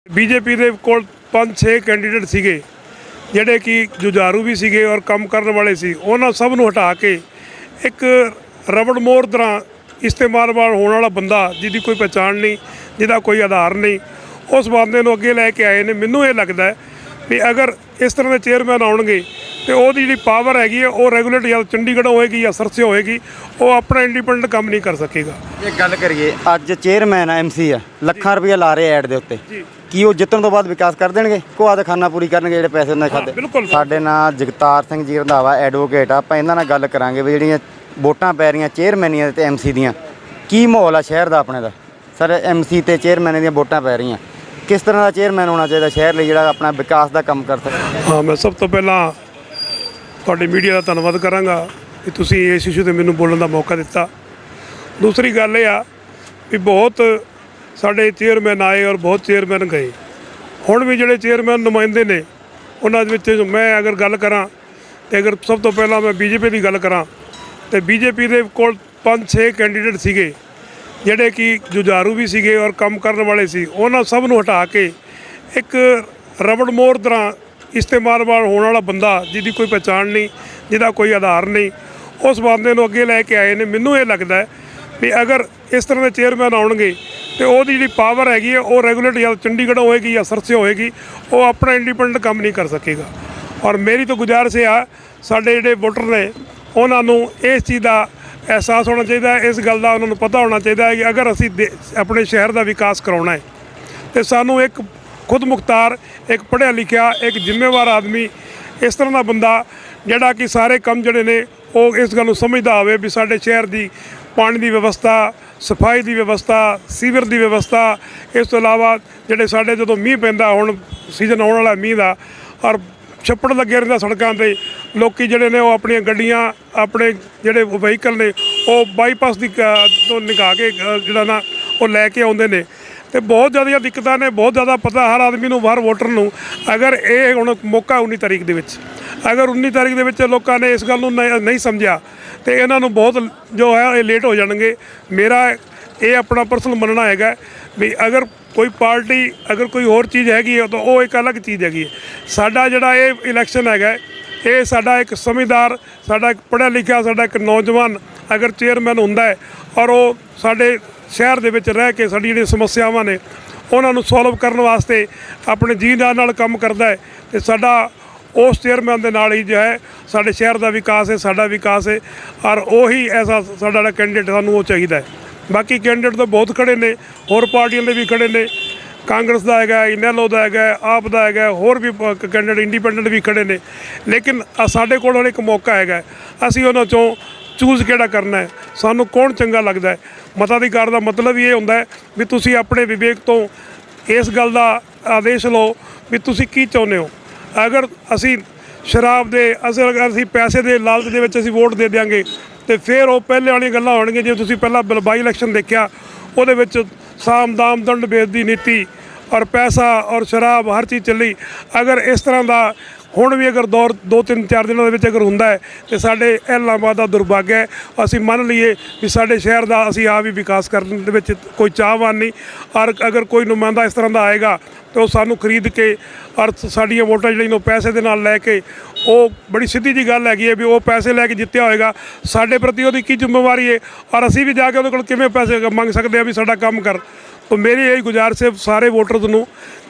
BJP ਦੇ ਕੋਲ 5-6 candidate ਸੀਗੇ ਜਿਹੜੇ ਕਿ ਜੁਝਾਰੂ ਵੀ ਸੀਗੇ ਔਰ ਕੰਮ ਕਰਨ ਵਾਲੇ ਸੀ। ਉਹਨਾਂ ਸਭ ਨੂੰ ਹਟਾ ਕੇ ਇੱਕ ਰਬੜ ਮੋਹਰ ਤਰ੍ਹਾਂ ਇਸਤੇਮਾਲ ਹੋਣ ਵਾਲਾ ਬੰਦਾ ਜਿਹਦੀ ਕੋਈ ਪਛਾਣ ਨਹੀਂ, ਜਿਹਦਾ ਕੋਈ ਆਧਾਰ ਨਹੀਂ, ਉਸ ਬੰਦੇ ਨੂੰ ਅੱਗੇ ਲੈ ਕੇ ਆਏ ਨੇ। ਮੈਨੂੰ ਇਹ ਲੱਗਦਾ ਵੀ ਅਗਰ ਇਸ ਤਰ੍ਹਾਂ ਦੇ ਚੇਅਰਮੈਨ ਆਉਣਗੇ ਤੇ ਉਹਦੀ ਜਿਹੜੀ ਪਾਵਰ ਹੈਗੀ ਹੈ ਉਹ ਰੈਗੂਲੇਟ ਜਾਂ ਚੰਡੀਗੜ੍ਹ ਹੋਏਗੀ ਜਾਂ ਸਰਸੇ ਹੋਏਗੀ, ਉਹ ਆਪਣਾ ਇੰਡੀਪੈਂਡੈਂਟ ਕੰਮ ਨਹੀਂ ਕਰ ਸਕੇਗਾ। ਜੇ ਗੱਲ ਕਰੀਏ ਅੱਜ ਚੇਅਰਮੈਨ ਐਮਸੀ ਆ ਲੱਖਾਂ ਰੁਪਏ ਲਾ ਰਹੇ ਐਡ ਦੇ ਉੱਤੇ, ਕੀ ਉਹ ਜਿੱਤਣ ਤੋਂ ਬਾਅਦ ਵਿਕਾਸ ਕਰ ਦੇਣਗੇ? ਕੋ ਆਦ ਖਾਨਾ ਪੂਰੀ ਕਰਨਗੇ ਜਿਹੜੇ ਪੈਸੇ ਉਹਨਾਂ ਨੇ ਖਾਦੇ? ਬਿਲਕੁਲ। ਸਾਡੇ ਨਾਲ ਜਗਤਾਰ ਸਿੰਘ ਜੀ ਰੰਧਾਵਾ ਐਡਵੋਕੇਟ ਆ, ਆਪਾਂ ਇਹਨਾਂ ਨਾਲ ਗੱਲ ਕਰਾਂਗੇ ਵੀ ਜਿਹੜੀਆਂ ਵੋਟਾਂ ਪੈ ਰਹੀਆਂ ਚੇਅਰਮੈਨੀਆਂ ਤੇ ਐਮਸੀ ਦੀਆਂ, ਕੀ ਮਾਹੌਲ ਆ ਸ਼ਹਿਰ ਦਾ ਆਪਣੇ ਦਾ? ਸਰ ਐਮਸੀ ਤੇ ਚੇਅਰਮੈਨ ਦੀਆਂ ਵੋਟਾਂ ਪੈ ਰਹੀਆਂ, ਕਿਸ ਤਰ੍ਹਾਂ ਦਾ ਚੇਅਰਮੈਨ ਹੋਣਾ ਚਾਹੀਦਾ ਸ਼ਹਿਰ ਲਈ ਜਿਹੜਾ ਆਪਣਾ ਵਿਕਾਸ ਦਾ ਕੰਮ ਕਰ ਸਕੇ? ਹਾਂ, ਮੈਂ ਸਭ ਤੋਂ ਪਹਿਲਾਂ ਤੁਹਾਡੇ ਮੀਡੀਆ ਦਾ ਧੰਨਵਾਦ ਕਰਾਂਗਾ ਕਿ ਤੁਸੀਂ ਇਸ ਇਸ਼ੂ 'ਤੇ ਮੈਨੂੰ ਬੋਲਣ ਦਾ ਮੌਕਾ ਦਿੱਤਾ। ਦੂਸਰੀ ਗੱਲ ਇਹ ਆ ਵੀ ਬਹੁਤ ਸਾਡੇ ਚੇਅਰਮੈਨ ਆਏ ਔਰ ਬਹੁਤ ਚੇਅਰਮੈਨ ਗਏ। ਹੁਣ ਵੀ ਜਿਹੜੇ ਚੇਅਰਮੈਨ ਨੁਮਾਇੰਦੇ ਨੇ ਉਹਨਾਂ ਦੇ ਵਿੱਚ ਮੈਂ ਅਗਰ ਗੱਲ ਕਰਾਂ ਤੇ ਅਗਰ ਸਭ ਤੋਂ ਪਹਿਲਾਂ ਮੈਂ ਬੀਜੇਪੀ ਦੀ ਗੱਲ ਕਰਾਂ ਤੇ ਬੀਜੇਪੀ ਦੇ ਕੋਲ 5-6 ਕੈਂਡੀਡੇਟ ਸੀਗੇ ਜਿਹੜੇ ਕਿ ਜੁਝਾਰੂ ਵੀ ਸੀਗੇ ਔਰ ਕੰਮ ਕਰਨ ਵਾਲੇ ਸੀ। ਉਹਨਾਂ ਸਭ ਨੂੰ ਹਟਾ ਕੇ ਇੱਕ ਰਬੜ ਮੋਹਰ ਤਰ੍ਹਾਂ ਇਸਤੇਮਾਲ ਹੋਣ ਵਾਲਾ ਬੰਦਾ ਜਿਹਦੀ ਕੋਈ ਪਛਾਣ ਨਹੀਂ, ਜਿਹਦਾ ਕੋਈ ਆਧਾਰ ਨਹੀਂ, ਉਸ ਬੰਦੇ ਨੂੰ ਅੱਗੇ ਲੈ ਕੇ ਆਏ ਨੇ। ਮੈਨੂੰ ਇਹ ਲੱਗਦਾ ਵੀ ਅਗਰ ਇਸ ਤਰ੍ਹਾਂ ਦੇ ਚੇਅਰਮੈਨ ਆਉਣਗੇ ਤੇ ਉਹਦੀ ਜਿਹੜੀ ਪਾਵਰ ਹੈਗੀ ਹੈ ਉਹ ਰੈਗੂਲੇਟ ਜਾਂ ਚੰਡੀਗੜ੍ਹ ਹੋਏਗੀ ਜਾਂ ਸਰਸੇ ਹੋਏਗੀ, ਉਹ ਆਪਣਾ ਇੰਡੀਪੈਂਡੈਂਟ ਕੰਮ ਨਹੀਂ ਕਰ ਸਕੇਗਾ। ਔਰ ਮੇਰੀ ਤਾਂ ਗੁਜ਼ਾਰਿਸ਼ ਆ ਸਾਡੇ ਜਿਹੜੇ ਵੋਟਰ ਨੇ ਉਹਨਾਂ ਨੂੰ ਇਸ ਚੀਜ਼ ਦਾ ਅਹਿਸਾਸ ਹੋਣਾ ਚਾਹੀਦਾ, ਇਸ ਗੱਲ ਦਾ ਉਹਨਾਂ ਨੂੰ ਪਤਾ ਹੋਣਾ ਚਾਹੀਦਾ ਹੈ ਕਿ ਅਗਰ ਅਸੀਂ ਆਪਣੇ ਸ਼ਹਿਰ ਦਾ ਵਿਕਾਸ ਕਰਾਉਣਾ ਹੈ ਤੇ ਸਾਨੂੰ ਇੱਕ ਖੁਦ ਮੁਖਤਾਰ, ਇੱਕ ਪੜ੍ਹਿਆ ਲਿਖਿਆ, ਇੱਕ ਜ਼ਿੰਮੇਵਾਰ ਆਦਮੀ, ਇਸ ਤਰ੍ਹਾਂ ਦਾ ਬੰਦਾ ਜਿਹੜਾ ਕਿ ਸਾਰੇ ਕੰਮ ਜਿਹੜੇ ਨੇ ਉਹ ਇਸ ਗੱਲ ਨੂੰ ਸਮਝਦਾ ਹੋਵੇ ਵੀ ਸਾਡੇ ਸ਼ਹਿਰ ਦੀ ਪਾਣੀ ਦੀ ਵਿਵਸਥਾ, ਸਫਾਈ ਦੀ ਵਿਵਸਥਾ, ਸੀਵਰ ਦੀ ਵਿਵਸਥਾ, ਇਸ ਤੋਂ ਇਲਾਵਾ ਜਿਹੜੇ ਸਾਡੇ ਜਦੋਂ ਮੀਂਹ ਪੈਂਦਾ, ਹੁਣ ਸੀਜ਼ਨ ਆਉਣ ਵਾਲਾ ਮੀਂਹ ਦਾ, ਔਰ ਛੱਪੜ ਲੱਗੇ ਰਹਿੰਦਾ ਸੜਕਾਂ 'ਤੇ, ਲੋਕ ਜਿਹੜੇ ਨੇ ਉਹ ਆਪਣੀਆਂ ਗੱਡੀਆਂ, ਆਪਣੇ ਜਿਹੜੇ ਵਹੀਕਲ ਨੇ ਉਹ ਬਾਈਪਾਸ ਦੀ ਤੋਂ ਨਿਕਾਲ ਕੇ ਜਿਹੜਾ ਨਾ ਉਹ ਲੈ ਕੇ ਆਉਂਦੇ ਨੇ ਤੇ ਬਹੁਤ ਜ਼ਿਆਦਾ ਦਿੱਕਤਾਂ ਨੇ। ਬਹੁਤ ਜ਼ਿਆਦਾ ਪਤਾ ਹਰ ਆਦਮੀ ਨੂੰ, ਹਰ ਵੋਟਰ ਨੂੰ। ਅਗਰ ਇਹ ਹੁਣ ਮੌਕਾ 19 ਤਾਰੀਖ ਦੇ ਵਿੱਚ, ਅਗਰ 19 ਤਾਰੀਖ ਦੇ ਵਿੱਚ ਲੋਕਾਂ ਨੇ ਇਸ ਗੱਲ ਨੂੰ ਨਹੀਂ ਸਮਝਿਆ ਤੇ ਇਹਨਾਂ ਨੂੰ ਬਹੁਤ ਜੋ ਹੈ ਇਹ ਲੇਟ ਹੋ ਜਾਣਗੇ। ਮੇਰਾ ਇਹ ਆਪਣਾ ਪਰਸਨਲ ਮੰਨਣਾ ਹੈਗਾ ਵੀ ਅਗਰ ਕੋਈ ਪਾਰਟੀ, ਅਗਰ ਕੋਈ ਹੋਰ ਚੀਜ਼ ਹੈਗੀ ਹੈ ਤਾਂ ਉਹ ਇੱਕ ਅਲੱਗ ਚੀਜ਼ ਹੈਗੀ ਹੈ। ਸਾਡਾ ਜਿਹੜਾ ਇਹ ਇਲੈਕਸ਼ਨ ਹੈਗਾ, ਇਹ ਸਾਡਾ ਇੱਕ ਸਮਝਦਾਰ, ਸਾਡਾ ਇੱਕ ਪੜ੍ਹਿਆ ਲਿਖਿਆ, ਸਾਡਾ ਇੱਕ ਨੌਜਵਾਨ ਅਗਰ ਚੇਅਰਮੈਨ ਹੁੰਦਾ ਹੈ ਔਰ ਉਹ ਸਾਡੇ ਸ਼ਹਿਰ ਦੇ ਵਿੱਚ ਰਹਿ ਕੇ ਸਾਡੀ ਜਿਹੜੀਆਂ ਸਮੱਸਿਆਵਾਂ ਨੇ ਉਹਨਾਂ ਨੂੰ ਸੋਲਵ ਕਰਨ ਵਾਸਤੇ ਆਪਣੇ ਜੀਅ ਨਾਲ ਕੰਮ ਕਰਦਾ ਹੈ ਤੇ ਸਾਡਾ ਉਸ ਚੇਅਰਮੈਨ ਦੇ ਨਾਲ ਹੀ ਜੋ ਹੈ ਸਾਡੇ ਸ਼ਹਿਰ ਦਾ ਵਿਕਾਸ ਹੈ, ਸਾਡਾ ਵਿਕਾਸ ਹੈ। ਔਰ ਉਹੀ ਐਸਾ ਸਾਡਾ ਜਿਹੜਾ ਕੈਂਡੀਡੇਟ ਸਾਨੂੰ ਉਹ ਚਾਹੀਦਾ ਹੈ। ਬਾਕੀ ਕੈਂਡੀਡੇਟ ਤਾਂ ਬਹੁਤ ਖੜੇ ਨੇ, ਹੋਰ ਪਾਰਟੀਆਂ ਦੇ ਵੀ ਖੜੇ ਨੇ, ਕਾਂਗਰਸ ਦਾ ਹੈਗਾ, ਇਨੈਲੋ ਦਾ ਹੈਗਾ, ਆਪ ਦਾ ਹੈਗਾ, ਹੋਰ ਵੀ ਕੈਂਡੀਡੇਟ ਇੰਡੀਪੈਂਡੈਂਟ ਵੀ ਖੜੇ ਨੇ। ਲੇਕਿਨ ਸਾਡੇ ਕੋਲ ਹੁਣ ਇੱਕ ਮੌਕਾ ਹੈਗਾ, ਅਸੀਂ ਉਹਨਾਂ 'ਚੋਂ ਚੂਜ਼ ਕਿਹੜਾ ਕਰਨਾ ਹੈ, ਸਾਨੂੰ ਕੌਣ ਚੰਗਾ ਲੱਗਦਾ ਹੈ। ਮਤਾਧਿਕਾਰ ਦਾ ਮਤਲਬ ਹੀ ਇਹ ਹੁੰਦਾ ਹੈ ਵੀ ਤੁਸੀਂ ਆਪਣੇ ਵਿਵੇਕ ਤੋਂ ਇਸ ਗੱਲ ਦਾ ਆਦੇਸ਼ ਲਓ ਵੀ ਤੁਸੀਂ ਕੀ ਚਾਹੁੰਦੇ ਹੋ। ਅਗਰ ਅਸੀਂ ਸ਼ਰਾਬ ਦੇ ਅਸੀਂ ਪੈਸੇ ਦੇ ਲਾਲਚ ਦੇ ਵਿੱਚ ਅਸੀਂ ਵੋਟ ਦੇ ਦਿਆਂਗੇ ਤੇ ਫਿਰ ਉਹ ਪਹਿਲੇ ਵਾਲੀਆਂ ਗੱਲਾਂ ਹੋਣਗੀਆਂ। ਜੇ ਤੁਸੀਂ ਪਹਿਲਾਂ ਬਾਈ ਇਲੈਕਸ਼ਨ ਦੇਖਿਆ, ਉਹਦੇ ਵਿੱਚ ਸਾਮ ਦਾਮ ਦੰਡ ਭੇਦ ਦੀ ਨੀਤੀ ਔਰ ਪੈਸਾ ਔਰ ਸ਼ਰਾਬ ਹਰ ਚੀਜ਼ ਚੱਲੀ। ਅਗਰ ਇਸ ਤਰ੍ਹਾਂ ਦਾ ਹੁਣ ਵੀ ਅਗਰ ਦੌਰ 2-3-4 ਦਿਨਾਂ ਦੇ ਵਿੱਚ ਅਗਰ ਹੁੰਦਾ ਹੈ ਤੇ ਸਾਡੇ ਇਲਾਹਾਬਾਦ ਦਾ ਦੁਰਭਾਗਿਆ ਹੈ। ਅਸੀਂ ਮੰਨ ਲਈਏ ਵੀ ਸਾਡੇ ਸ਼ਹਿਰ ਦਾ ਅਸੀਂ ਆਪ ਹੀ ਵਿਕਾਸ ਕਰਨ ਦੇ ਵਿੱਚ ਕੋਈ ਚਾਹਵਾਨ ਨਹੀਂ। ਔਰ ਅਗਰ ਕੋਈ ਨੁਮਾਇੰਦਾ ਇਸ ਤਰ੍ਹਾਂ ਦਾ ਆਏਗਾ ਤਾਂ ਉਹ ਸਾਨੂੰ ਖਰੀਦ ਕੇ ਔਰ ਸਾਡੀਆਂ ਵੋਟਾਂ ਜਿਹੜੀਆਂ ਉਹ ਪੈਸੇ ਦੇ ਨਾਲ ਲੈ ਕੇ, ਉਹ ਬੜੀ ਸਿੱਧੀ ਜੀ ਗੱਲ ਹੈਗੀ ਹੈ ਵੀ ਉਹ ਪੈਸੇ ਲੈ ਕੇ ਜਿੱਤਿਆ ਹੋਏਗਾ, ਸਾਡੇ ਪ੍ਰਤੀ ਉਹਦੀ ਕੀ ਜ਼ਿੰਮੇਵਾਰੀ ਹੈ ਔਰ ਅਸੀਂ ਵੀ ਜਾ ਕੇ ਉਹਦੇ ਕੋਲ ਕਿਵੇਂ ਪੈਸੇ ਮੰਗ ਸਕਦੇ ਹਾਂ ਵੀ ਸਾਡਾ ਕੰਮ ਕਰ। ਤਾਂ ਮੇਰੀ ਇਹ ਗੁਜ਼ਾਰਿਸ਼ ਹੈ ਸਾਰੇ ਵੋਟਰਸ ਨੂੰ,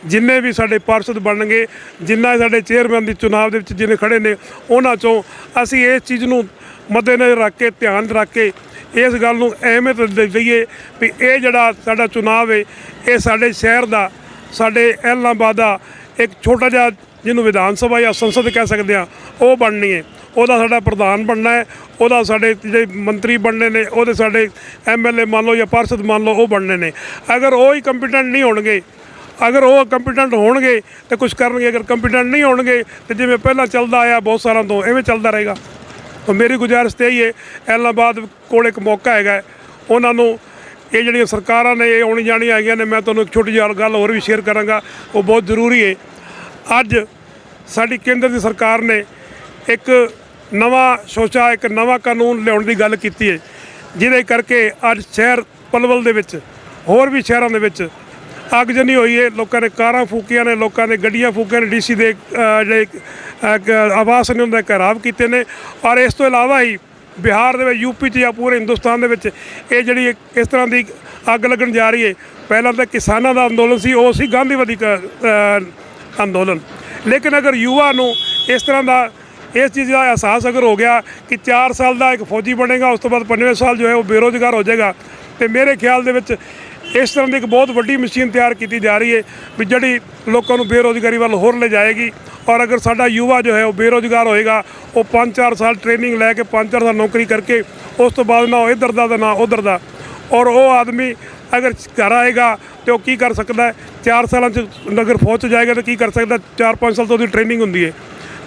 ਜਿੰਨੇ ਵੀ ਸਾਡੇ ਪਾਰਸ਼ਦ ਬਣਨਗੇ, ਜਿੰਨਾ ਸਾਡੇ ਚੇਅਰਮੈਨ ਦੀ ਚੁਣਾਵ ਦੇ ਵਿੱਚ ਜਿਹਨੇ ਖੜੇ ਨੇ, ਉਹਨਾਂ 'ਚੋਂ ਅਸੀਂ ਇਸ ਚੀਜ਼ ਨੂੰ ਮੱਦੇਨਜ਼ਰ ਰੱਖ ਕੇ, ਧਿਆਨ ਰੱਖ ਕੇ ਇਸ ਗੱਲ ਨੂੰ ਅਹਿਮੀਅਤ ਦਈਏ ਵੀ ਇਹ ਜਿਹੜਾ ਸਾਡਾ ਚੁਣਾਵ ਹੈ ਇਹ ਸਾਡੇ ਸ਼ਹਿਰ ਦਾ, ਸਾਡੇ ਇਲਾਹਾਬਾਦ ਦਾ ਇੱਕ ਛੋਟਾ ਜਿਹਾ ਜਿਹਨੂੰ ਵਿਧਾਨ ਸਭਾ ਜਾਂ ਸੰਸਦ ਕਹਿ ਸਕਦੇ ਹਾਂ ਉਹ ਬਣਨੀ ਹੈ। ਉਹਦਾ ਸਾਡਾ ਪ੍ਰਧਾਨ ਬਣਨਾ ਹੈ, ਉਹਦਾ ਸਾਡੇ ਜਿਹੜੇ ਮੰਤਰੀ ਬਣਨੇ ਨੇ, ਉਹਦੇ ਸਾਡੇ MLA ਮੰਨ ਲਓ ਜਾਂ ਪਾਰਸ਼ਦ ਮੰਨ ਲਓ ਉਹ ਬਣਨੇ ਨੇ। ਅਗਰ ਉਹ ਹੀ ਕੰਪੀਟੈਂਟ ਨਹੀਂ ਹੋਣਗੇ, ਅਗਰ ਉਹ ਕੰਪੀਟੈਂਟ ਹੋਣਗੇ ਤਾਂ ਕੁਝ ਕਰਨਗੇ, ਅਗਰ ਕੰਪੀਟੈਂਟ ਨਹੀਂ ਹੋਣਗੇ ਤਾਂ ਜਿਵੇਂ ਪਹਿਲਾਂ ਚੱਲਦਾ ਆਇਆ ਬਹੁਤ ਸਾਲਾਂ ਤੋਂ ਐਵੇਂ ਚੱਲਦਾ ਰਹੇਗਾ। ਤਾਂ ਮੇਰੀ ਗੁਜ਼ਾਰਿਸ਼ ਤਾਂ ਇਹੀ ਹੈ, ਇਲਾਹਾਬਾਦ ਕੋਲ ਇੱਕ ਮੌਕਾ ਹੈਗਾ, ਉਹਨਾਂ ਨੂੰ ਇਹ ਜਿਹੜੀਆਂ ਸਰਕਾਰਾਂ ਨੇ ਇਹ ਆਉਣੀ ਜਾਣੀ ਹੈਗੀਆਂ ਨੇ। ਮੈਂ ਤੁਹਾਨੂੰ ਇੱਕ ਛੋਟੀ ਜਿਹੀ ਗੱਲ ਹੋਰ ਵੀ ਸ਼ੇਅਰ ਕਰਾਂਗਾ, ਉਹ ਬਹੁਤ ਜ਼ਰੂਰੀ ਹੈ। ਅੱਜ ਸਾਡੀ ਕੇਂਦਰ ਦੀ ਸਰਕਾਰ ਨੇ ਇੱਕ ਨਵਾਂ ਸੋਚਾ, ਇੱਕ ਨਵਾਂ ਕਾਨੂੰਨ ਲਿਆਉਣ ਦੀ ਗੱਲ ਕੀਤੀ ਹੈ, ਜਿਹਦੇ ਕਰਕੇ ਅੱਜ ਸ਼ਹਿਰ ਪਲਵਲ ਦੇ ਵਿੱਚ, ਹੋਰ ਵੀ ਸ਼ਹਿਰਾਂ ਦੇ ਵਿੱਚ ਅੱਗਜਨੀ ਹੋਈ ਹੈ। ਲੋਕਾਂ ਨੇ ਕਾਰਾਂ ਫੂਕੀਆਂ ਨੇ, ਲੋਕਾਂ ਨੇ ਗੱਡੀਆਂ ਫੂਕੀਆਂ ਨੇ, ਡੀਸੀ ਦੇ ਜਿਹੜੇ ਆਵਾਸ ਨੇ ਉਹਨਾਂ ਦੇ ਘਿਰਾਵ ਕੀਤੇ ਨੇ। ਔਰ ਇਸ ਤੋਂ ਇਲਾਵਾ ਹੀ ਬਿਹਾਰ ਦੇ ਵਿੱਚ, ਯੂਪੀ 'ਚ ਜਾਂ ਪੂਰੇ ਹਿੰਦੁਸਤਾਨ ਦੇ ਵਿੱਚ ਇਹ ਜਿਹੜੀ ਇਸ ਤਰ੍ਹਾਂ ਦੀ ਅੱਗ ਲੱਗਣ ਜਾ ਰਹੀ ਹੈ। ਪਹਿਲਾਂ ਤਾਂ ਕਿਸਾਨਾਂ ਦਾ ਅੰਦੋਲਨ ਸੀ, ਉਹ ਸੀ ਗਾਂਧੀਵਾਦੀ ਅੰਦੋਲਨ। ਲੇਕਿਨ ਅਗਰ ਯੁਵਾ ਨੂੰ ਇਸ ਤਰ੍ਹਾਂ ਦਾ ਇਸ ਚੀਜ਼ ਦਾ ਅਹਿਸਾਸ ਅਗਰ ਹੋ ਗਿਆ ਕਿ 4 ਸਾਲ ਦਾ ਇੱਕ ਫੌਜੀ ਬਣੇਗਾ, ਉਸ ਤੋਂ ਬਾਅਦ 5ਵੇਂ ਸਾਲ ਜੋ ਹੈ ਉਹ ਬੇਰੁਜ਼ਗਾਰ ਹੋ ਜਾਏਗਾ, ਤੇ ਮੇਰੇ ਖਿਆਲ ਦੇ ਵਿੱਚ ਇਸ ਤਰ੍ਹਾਂ ਦੀ ਇੱਕ ਬਹੁਤ ਵੱਡੀ ਮਸ਼ੀਨ ਤਿਆਰ ਕੀਤੀ ਜਾ ਰਹੀ ਹੈ ਵੀ ਜਿਹੜੀ ਲੋਕਾਂ ਨੂੰ ਬੇਰੁਜ਼ਗਾਰੀ ਵੱਲ ਹੋਰ ਲੈ ਜਾਏਗੀ। ਔਰ ਅਗਰ ਸਾਡਾ ਯੁਵਾ ਜੋ ਹੈ ਉਹ ਬੇਰੁਜ਼ਗਾਰ ਹੋਏਗਾ, ਉਹ 5-4 ਸਾਲ ਟ੍ਰੇਨਿੰਗ ਲੈ ਕੇ 5-4 ਸਾਲ ਨੌਕਰੀ ਕਰਕੇ ਉਸ ਤੋਂ ਬਾਅਦ ਨਾ ਉਹ ਇੱਧਰ ਦਾ ਨਾ ਉੱਧਰ ਦਾ, ਔਰ ਉਹ ਆਦਮੀ ਅਗਰ ਘਰ ਆਏਗਾ ਤਾਂ ਉਹ ਕੀ ਕਰ ਸਕਦਾ ਹੈ? 4 ਸਾਲਾਂ 'ਚ ਅਗਰ ਫੌਜ 'ਚ ਜਾਏਗਾ ਤਾਂ ਕੀ ਕਰ ਸਕਦਾ? 4-5 ਸਾਲ ਤੋਂ ਉਹਦੀ ਟ੍ਰੇਨਿੰਗ ਹੁੰਦੀ ਹੈ।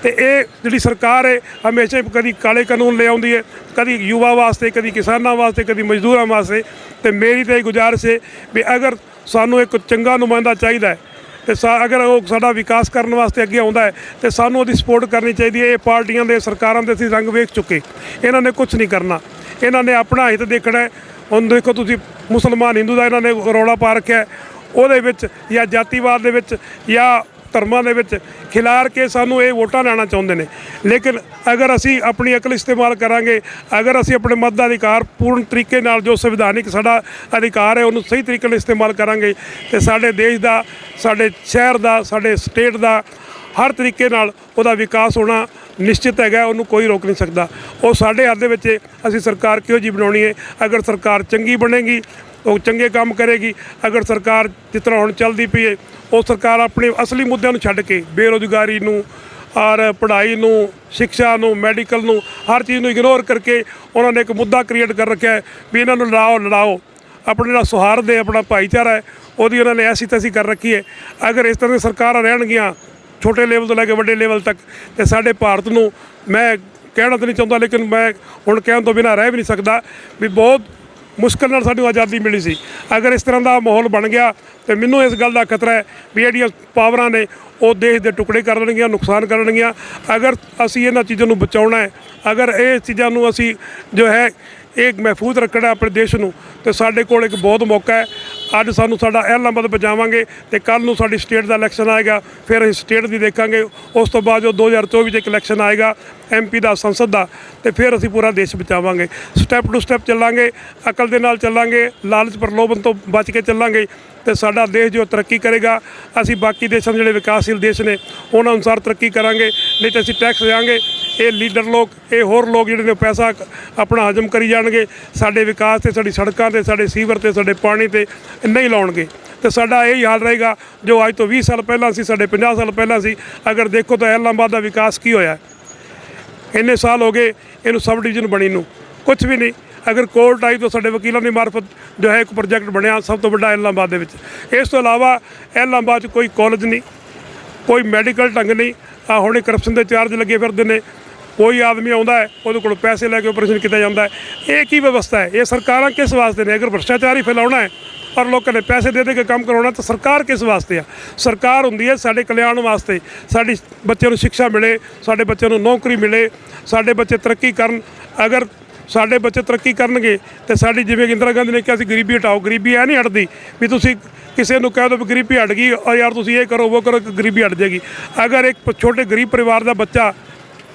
ਤੇ ਇਹ ਜਿਹੜੀ ਸਰਕਾਰ ਹੈ ਹਮੇਸ਼ਾ ਕਦੀ ਕਾਲੇ ਕਾਨੂੰਨ ਲੈ ਆਉਂਦੀ ਹੈ, ਕਦੀ ਯੁਵਾ ਵਾਸਤੇ, ਕਦੀ ਕਿਸਾਨਾਂ ਵਾਸਤੇ, ਕਦੀ ਮਜ਼ਦੂਰਾਂ ਵਾਸਤੇ। ਤੇ ਮੇਰੀ ਤਾਂ ਇਹ ਗੁਜ਼ਾਰਿਸ਼ ਹੈ ਵੀ ਅਗਰ ਸਾਨੂੰ ਇੱਕ ਚੰਗਾ ਨੁਮਾਇੰਦਾ ਚਾਹੀਦਾ ਹੈ ਤੇ ਅਗਰ ਉਹ ਸਾਡਾ ਵਿਕਾਸ ਕਰਨ ਵਾਸਤੇ ਅੱਗੇ ਆਉਂਦਾ ਹੈ ਤੇ ਸਾਨੂੰ ਉਹਦੀ ਸਪੋਰਟ ਕਰਨੀ ਚਾਹੀਦੀ ਹੈ। ਇਹ ਪਾਰਟੀਆਂ ਦੇ, ਸਰਕਾਰਾਂ ਦੇ ਅਸੀਂ ਰੰਗ ਵੇਖ ਚੁੱਕੇ, ਇਹਨਾਂ ਨੇ ਕੁਝ ਨਹੀਂ ਕਰਨਾ, ਇਹਨਾਂ ਨੇ ਆਪਣਾ ਹਿੱਤ ਦੇਖਣਾ ਹੈ। ਹੁਣ ਦੇਖੋ ਤੁਸੀਂ ਮੁਸਲਮਾਨ ਹਿੰਦੂ ਦਾ ਇਹਨਾਂ ਨੇ ਰੌਲਾ ਪਾ ਰੱਖਿਆ, ਉਹਦੇ ਵਿੱਚ ਜਾਂ ਜਾਤੀਵਾਦ ਦੇ ਵਿੱਚ ਜਾਂ ਧਰਮਾਂ ਦੇ ਵਿੱਚ ਖਿਲਾਰ ਕੇ ਸਾਨੂੰ ਇਹ ਵੋਟਾਂ ਲੈਣਾ ਚਾਹੁੰਦੇ ਨੇ। ਲੇਕਿਨ ਅਗਰ ਅਸੀਂ ਆਪਣੀ ਅਕਲ ਇਸਤੇਮਾਲ ਕਰਾਂਗੇ, ਅਗਰ ਅਸੀਂ ਆਪਣੇ ਮਤ ਦਾ ਅਧਿਕਾਰ ਪੂਰਨ ਤਰੀਕੇ ਨਾਲ, ਜੋ ਸੰਵਿਧਾਨਿਕ ਸਾਡਾ ਅਧਿਕਾਰ ਹੈ, ਉਹਨੂੰ ਸਹੀ ਤਰੀਕੇ ਨਾਲ ਇਸਤੇਮਾਲ ਕਰਾਂਗੇ ਤੇ ਸਾਡੇ ਦੇਸ਼ ਦਾ, ਸਾਡੇ ਸ਼ਹਿਰ ਦਾ, ਸਾਡੇ ਸਟੇਟ ਦਾ ਹਰ ਤਰੀਕੇ ਨਾਲ ਉਹਦਾ ਵਿਕਾਸ ਹੋਣਾ ਨਿਸ਼ਚਿਤ ਹੈਗਾ, ਉਹਨੂੰ ਕੋਈ ਰੋਕ ਨਹੀਂ ਸਕਦਾ। ਉਹ ਸਾਡੇ ਹੱਥ ਦੇ ਵਿੱਚ ਅਸੀਂ ਸਰਕਾਰ ਕਿਹੋ ਜਿਹੀ ਬਣਾਉਣੀ ਹੈ। ਅਗਰ ਸਰਕਾਰ ਚੰਗੀ ਬਣੇਗੀ, ਉਹ ਚੰਗੇ ਕੰਮ ਕਰੇਗੀ। ਅਗਰ ਸਰਕਾਰ ਜਿਸ ਤਰ੍ਹਾਂ ਹੁਣ ਚੱਲਦੀ ਪਈ ਹੈ, ਉਹ ਸਰਕਾਰ ਆਪਣੇ ਅਸਲੀ ਮੁੱਦਿਆਂ ਨੂੰ ਛੱਡ ਕੇ ਬੇਰੁਜ਼ਗਾਰੀ ਨੂੰ ਔਰ ਪੜ੍ਹਾਈ ਨੂੰ, ਸਿੱਖਿਆ ਨੂੰ, ਮੈਡੀਕਲ ਨੂੰ, ਹਰ ਚੀਜ਼ ਨੂੰ ਇਗਨੋਰ ਕਰਕੇ ਉਹਨਾਂ ਨੇ ਇੱਕ ਮੁੱਦਾ ਕ੍ਰੀਏਟ ਕਰ ਰੱਖਿਆ ਹੈ ਵੀ ਇਹਨਾਂ ਨੂੰ ਲੜਾਓ। ਆਪਣਾ ਜਿਹੜਾ ਸੁਹਾਰਦ ਹੈ, ਆਪਣਾ ਭਾਈਚਾਰਾ ਹੈ, ਉਹਦੀ ਉਹਨਾਂ ਨੇ ਐਸੀ ਤੈਸੀ ਕਰ ਰੱਖੀ ਹੈ। ਅਗਰ ਇਸ ਤਰ੍ਹਾਂ ਦੀਆਂ ਸਰਕਾਰਾਂ ਰਹਿਣਗੀਆਂ ਛੋਟੇ ਲੈਵਲ ਤੋਂ ਲੈ ਕੇ ਵੱਡੇ ਲੈਵਲ ਤੱਕ, ਤੇ ਸਾਡੇ ਭਾਰਤ ਨੂੰ, ਮੈਂ ਕਹਿਣਾ ਤਾਂ ਨਹੀਂ ਚਾਹੁੰਦਾ ਲੇਕਿਨ ਮੈਂ ਹੁਣ ਕਹਿਣ ਤੋਂ ਬਿਨਾਂ ਰਹਿ ਵੀ ਨਹੀਂ ਸਕਦਾ ਵੀ ਬਹੁਤ ਮੁਸ਼ਕਿਲ ਨਾਲ ਸਾਨੂੰ ਆਜ਼ਾਦੀ ਮਿਲੀ ਸੀ। ਅਗਰ ਇਸ ਤਰ੍ਹਾਂ ਦਾ ਮਾਹੌਲ ਬਣ ਗਿਆ ਤਾਂ ਮੈਨੂੰ ਇਸ ਗੱਲ ਦਾ ਖਤਰਾ ਹੈ ਵੀ ਜਿਹੜੀਆਂ ਪਾਵਰਾਂ ਨੇ ਉਹ ਦੇਸ਼ ਦੇ ਟੁਕੜੇ ਕਰ ਦੇਣਗੀਆਂ, ਨੁਕਸਾਨ ਕਰਨਗੀਆਂ। ਅਗਰ ਅਸੀਂ ਇਹਨਾਂ ਚੀਜ਼ਾਂ ਨੂੰ ਬਚਾਉਣਾ ਹੈ, ਅਗਰ ਇਹ ਚੀਜ਼ਾਂ ਨੂੰ ਅਸੀਂ ਜੋ ਹੈ ਇਹ ਮਹਿਫੂਜ਼ ਰੱਖਣਾ ਆਪਣੇ ਦੇਸ਼ ਨੂੰ, ਤੇ ਸਾਡੇ ਕੋਲ ਇੱਕ ਬਹੁਤ ਮੌਕਾ ਹੈ। ਅੱਜ ਸਾਨੂੰ ਸਾਡਾ ਐਲਾਹਾਬਾਦ ਬਚਾਵਾਂਗੇ ਤੇ ਕੱਲ੍ਹ ਨੂੰ ਸਾਡੀ ਸਟੇਟ ਦਾ ਇਲੈਕਸ਼ਨ ਆਏਗਾ, ਫਿਰ ਅਸੀਂ ਸਟੇਟ ਦੀ ਦੇਖਾਂਗੇ। ਉਸ ਤੋਂ ਬਾਅਦ ਜੋ 2024 'ਚ ਇੱਕ ਇਲੈਕਸ਼ਨ ਆਏਗਾ MP ਦਾ, ਸੰਸਦ ਦਾ, ਤੇ ਫਿਰ ਅਸੀਂ ਪੂਰਾ ਦੇਸ਼ ਬਚਾਵਾਂਗੇ। ਸਟੈਪ ਟੂ ਸਟੈਪ ਚੱਲਾਂਗੇ, ਅਕਲ ਦੇ ਨਾਲ ਚੱਲਾਂਗੇ, ਲਾਲਚ ਪ੍ਰਲੋਭਨ ਤੋਂ ਬਚ ਕੇ ਚੱਲਾਂਗੇ ਤੇ ਸਾਡਾ ਦੇਸ਼ ਜੋ ਤਰੱਕੀ ਕਰੇਗਾ। ਅਸੀਂ ਬਾਕੀ ਦੇਸ਼ਾਂ ਜਿਹੜੇ ਵਿਕਾਸਸ਼ੀਲ ਦੇਸ਼ ਨੇ ਉਹਨਾਂ ਅਨੁਸਾਰ ਤਰੱਕੀ ਕਰਾਂਗੇ, ਨਹੀਂ ਤਾਂ ਅਸੀਂ ਟੈਕਸ ਦੇਵਾਂਗੇ। ਇਹ ਲੀਡਰ ਲੋਕ, ਇਹ ਹੋਰ ਲੋਕ ਜਿਹੜੇ ਨੇ ਪੈਸਾ ਆਪਣਾ ਹਜਮ ਕਰੀ ਜਾਣਗੇ, ਸਾਡੇ ਵਿਕਾਸ 'ਤੇ, ਸਾਡੀ ਸੜਕਾਂ 'ਤੇ, ਸਾਡੇ ਸੀਵਰ 'ਤੇ, ਸਾਡੇ ਪਾਣੀ 'ਤੇ ਨਹੀਂ ਲਾਉਣਗੇ। ਤੇ ਸਾਡਾ ਇਹੀ ਹਾਲ ਰਹੇਗਾ ਜੋ ਅੱਜ ਤੋਂ 20 ਸਾਲ ਪਹਿਲਾਂ ਸੀ, ਸਾਡੇ 50 ਸਾਲ ਪਹਿਲਾਂ ਸੀ। ਅਗਰ ਦੇਖੋ ਤਾਂ ਐਲਾਹਾਬਾਦ ਦਾ ਵਿਕਾਸ ਕੀ ਹੋਇਆ, ਇੰਨੇ ਸਾਲ ਹੋ ਗਏ ਇਹਨੂੰ ਸਬ ਡਿਵੀਜ਼ਨ ਬਣੀ ਨੂੰ, ਕੁਝ ਵੀ ਨਹੀਂ। ਅਗਰ ਕੋਰਟ ਆਈ ਤਾਂ ਸਾਡੇ ਵਕੀਲਾਂ ਦੀ ਮਾਰਫਤ ਜੋ ਹੈ ਇੱਕ ਪ੍ਰੋਜੈਕਟ ਬਣਿਆ ਸਭ ਤੋਂ ਵੱਡਾ ਐਲਾਹਾਬਾਦ ਦੇ ਵਿੱਚ। ਇਸ ਤੋਂ ਇਲਾਵਾ ਐਲਾਹਾਬਾਦ 'ਚ ਕੋਈ ਕਾਲਜ ਨਹੀਂ, ਕੋਈ ਮੈਡੀਕਲ ਢੰਗ ਨਹੀਂ। ਹੁਣੇ ਕਰਪਸ਼ਨ ਦੇ ਚਾਰਜ ਲੱਗੇ ਫਿਰਦੇ ਨੇ, ਕੋਈ ਆਦਮੀ ਆਉਂਦਾ ਹੈ ਉਹਦੇ ਕੋਲ ਪੈਸੇ ਲੈ ਕੇ ਆਪਰੇਸ਼ਨ ਕੀਤਾ ਜਾਂਦਾ ਹੈ। ਇਹ ਕੀ ਵਿਵਸਥਾ ਹੈ? ਇਹ ਸਰਕਾਰਾਂ ਕਿਸ ਵਾਸਤੇ ਨੇ? ਅਗਰ ਭ੍ਰਿਸ਼ਟਾਚਾਰ ਹੀ ਫੈਲਾਉਣਾ ਹੈ ਔਰ ਲੋਕਾਂ ਨੇ ਪੈਸੇ ਦੇ ਕੇ ਕੰਮ ਕਰਾਉਣਾ ਤਾਂ ਸਰਕਾਰ ਕਿਸ ਵਾਸਤੇ ਆ? ਸਰਕਾਰ ਹੁੰਦੀ ਹੈ ਸਾਡੇ ਕਲਿਆਣ ਵਾਸਤੇ, ਸਾਡੀ ਬੱਚਿਆਂ ਨੂੰ ਸਿੱਖਿਆ ਮਿਲੇ, ਸਾਡੇ ਬੱਚਿਆਂ ਨੂੰ ਨੌਕਰੀ ਮਿਲੇ, ਸਾਡੇ ਬੱਚੇ ਤਰੱਕੀ ਕਰਨ। ਅਗਰ ਸਾਡੇ ਬੱਚੇ ਤਰੱਕੀ ਕਰਨਗੇ ਤੇ ਸਾਡੀ, ਜਿਵੇਂ ਇੰਦਰਾ ਗਾਂਧੀ ਨੇ ਕਿਹਾ ਸੀ ਗਰੀਬੀ ਹਟਾਓ, ਗਰੀਬੀ ਐ ਨਹੀਂ ਹਟਦੀ ਵੀ ਤੁਸੀਂ ਕਿਸੇ ਨੂੰ ਕਹਿ ਦਿਓ ਵੀ ਗਰੀਬੀ ਹਟ ਗਈ ਔਰ ਯਾਰ ਤੁਸੀਂ ਇਹ ਕਰੋ ਉਹ ਕਰੋ, ਗਰੀਬੀ ਹਟ ਜਾਏਗੀ। ਅਗਰ ਇੱਕ ਛੋਟੇ ਗਰੀਬ ਪਰਿਵਾਰ ਦਾ ਬੱਚਾ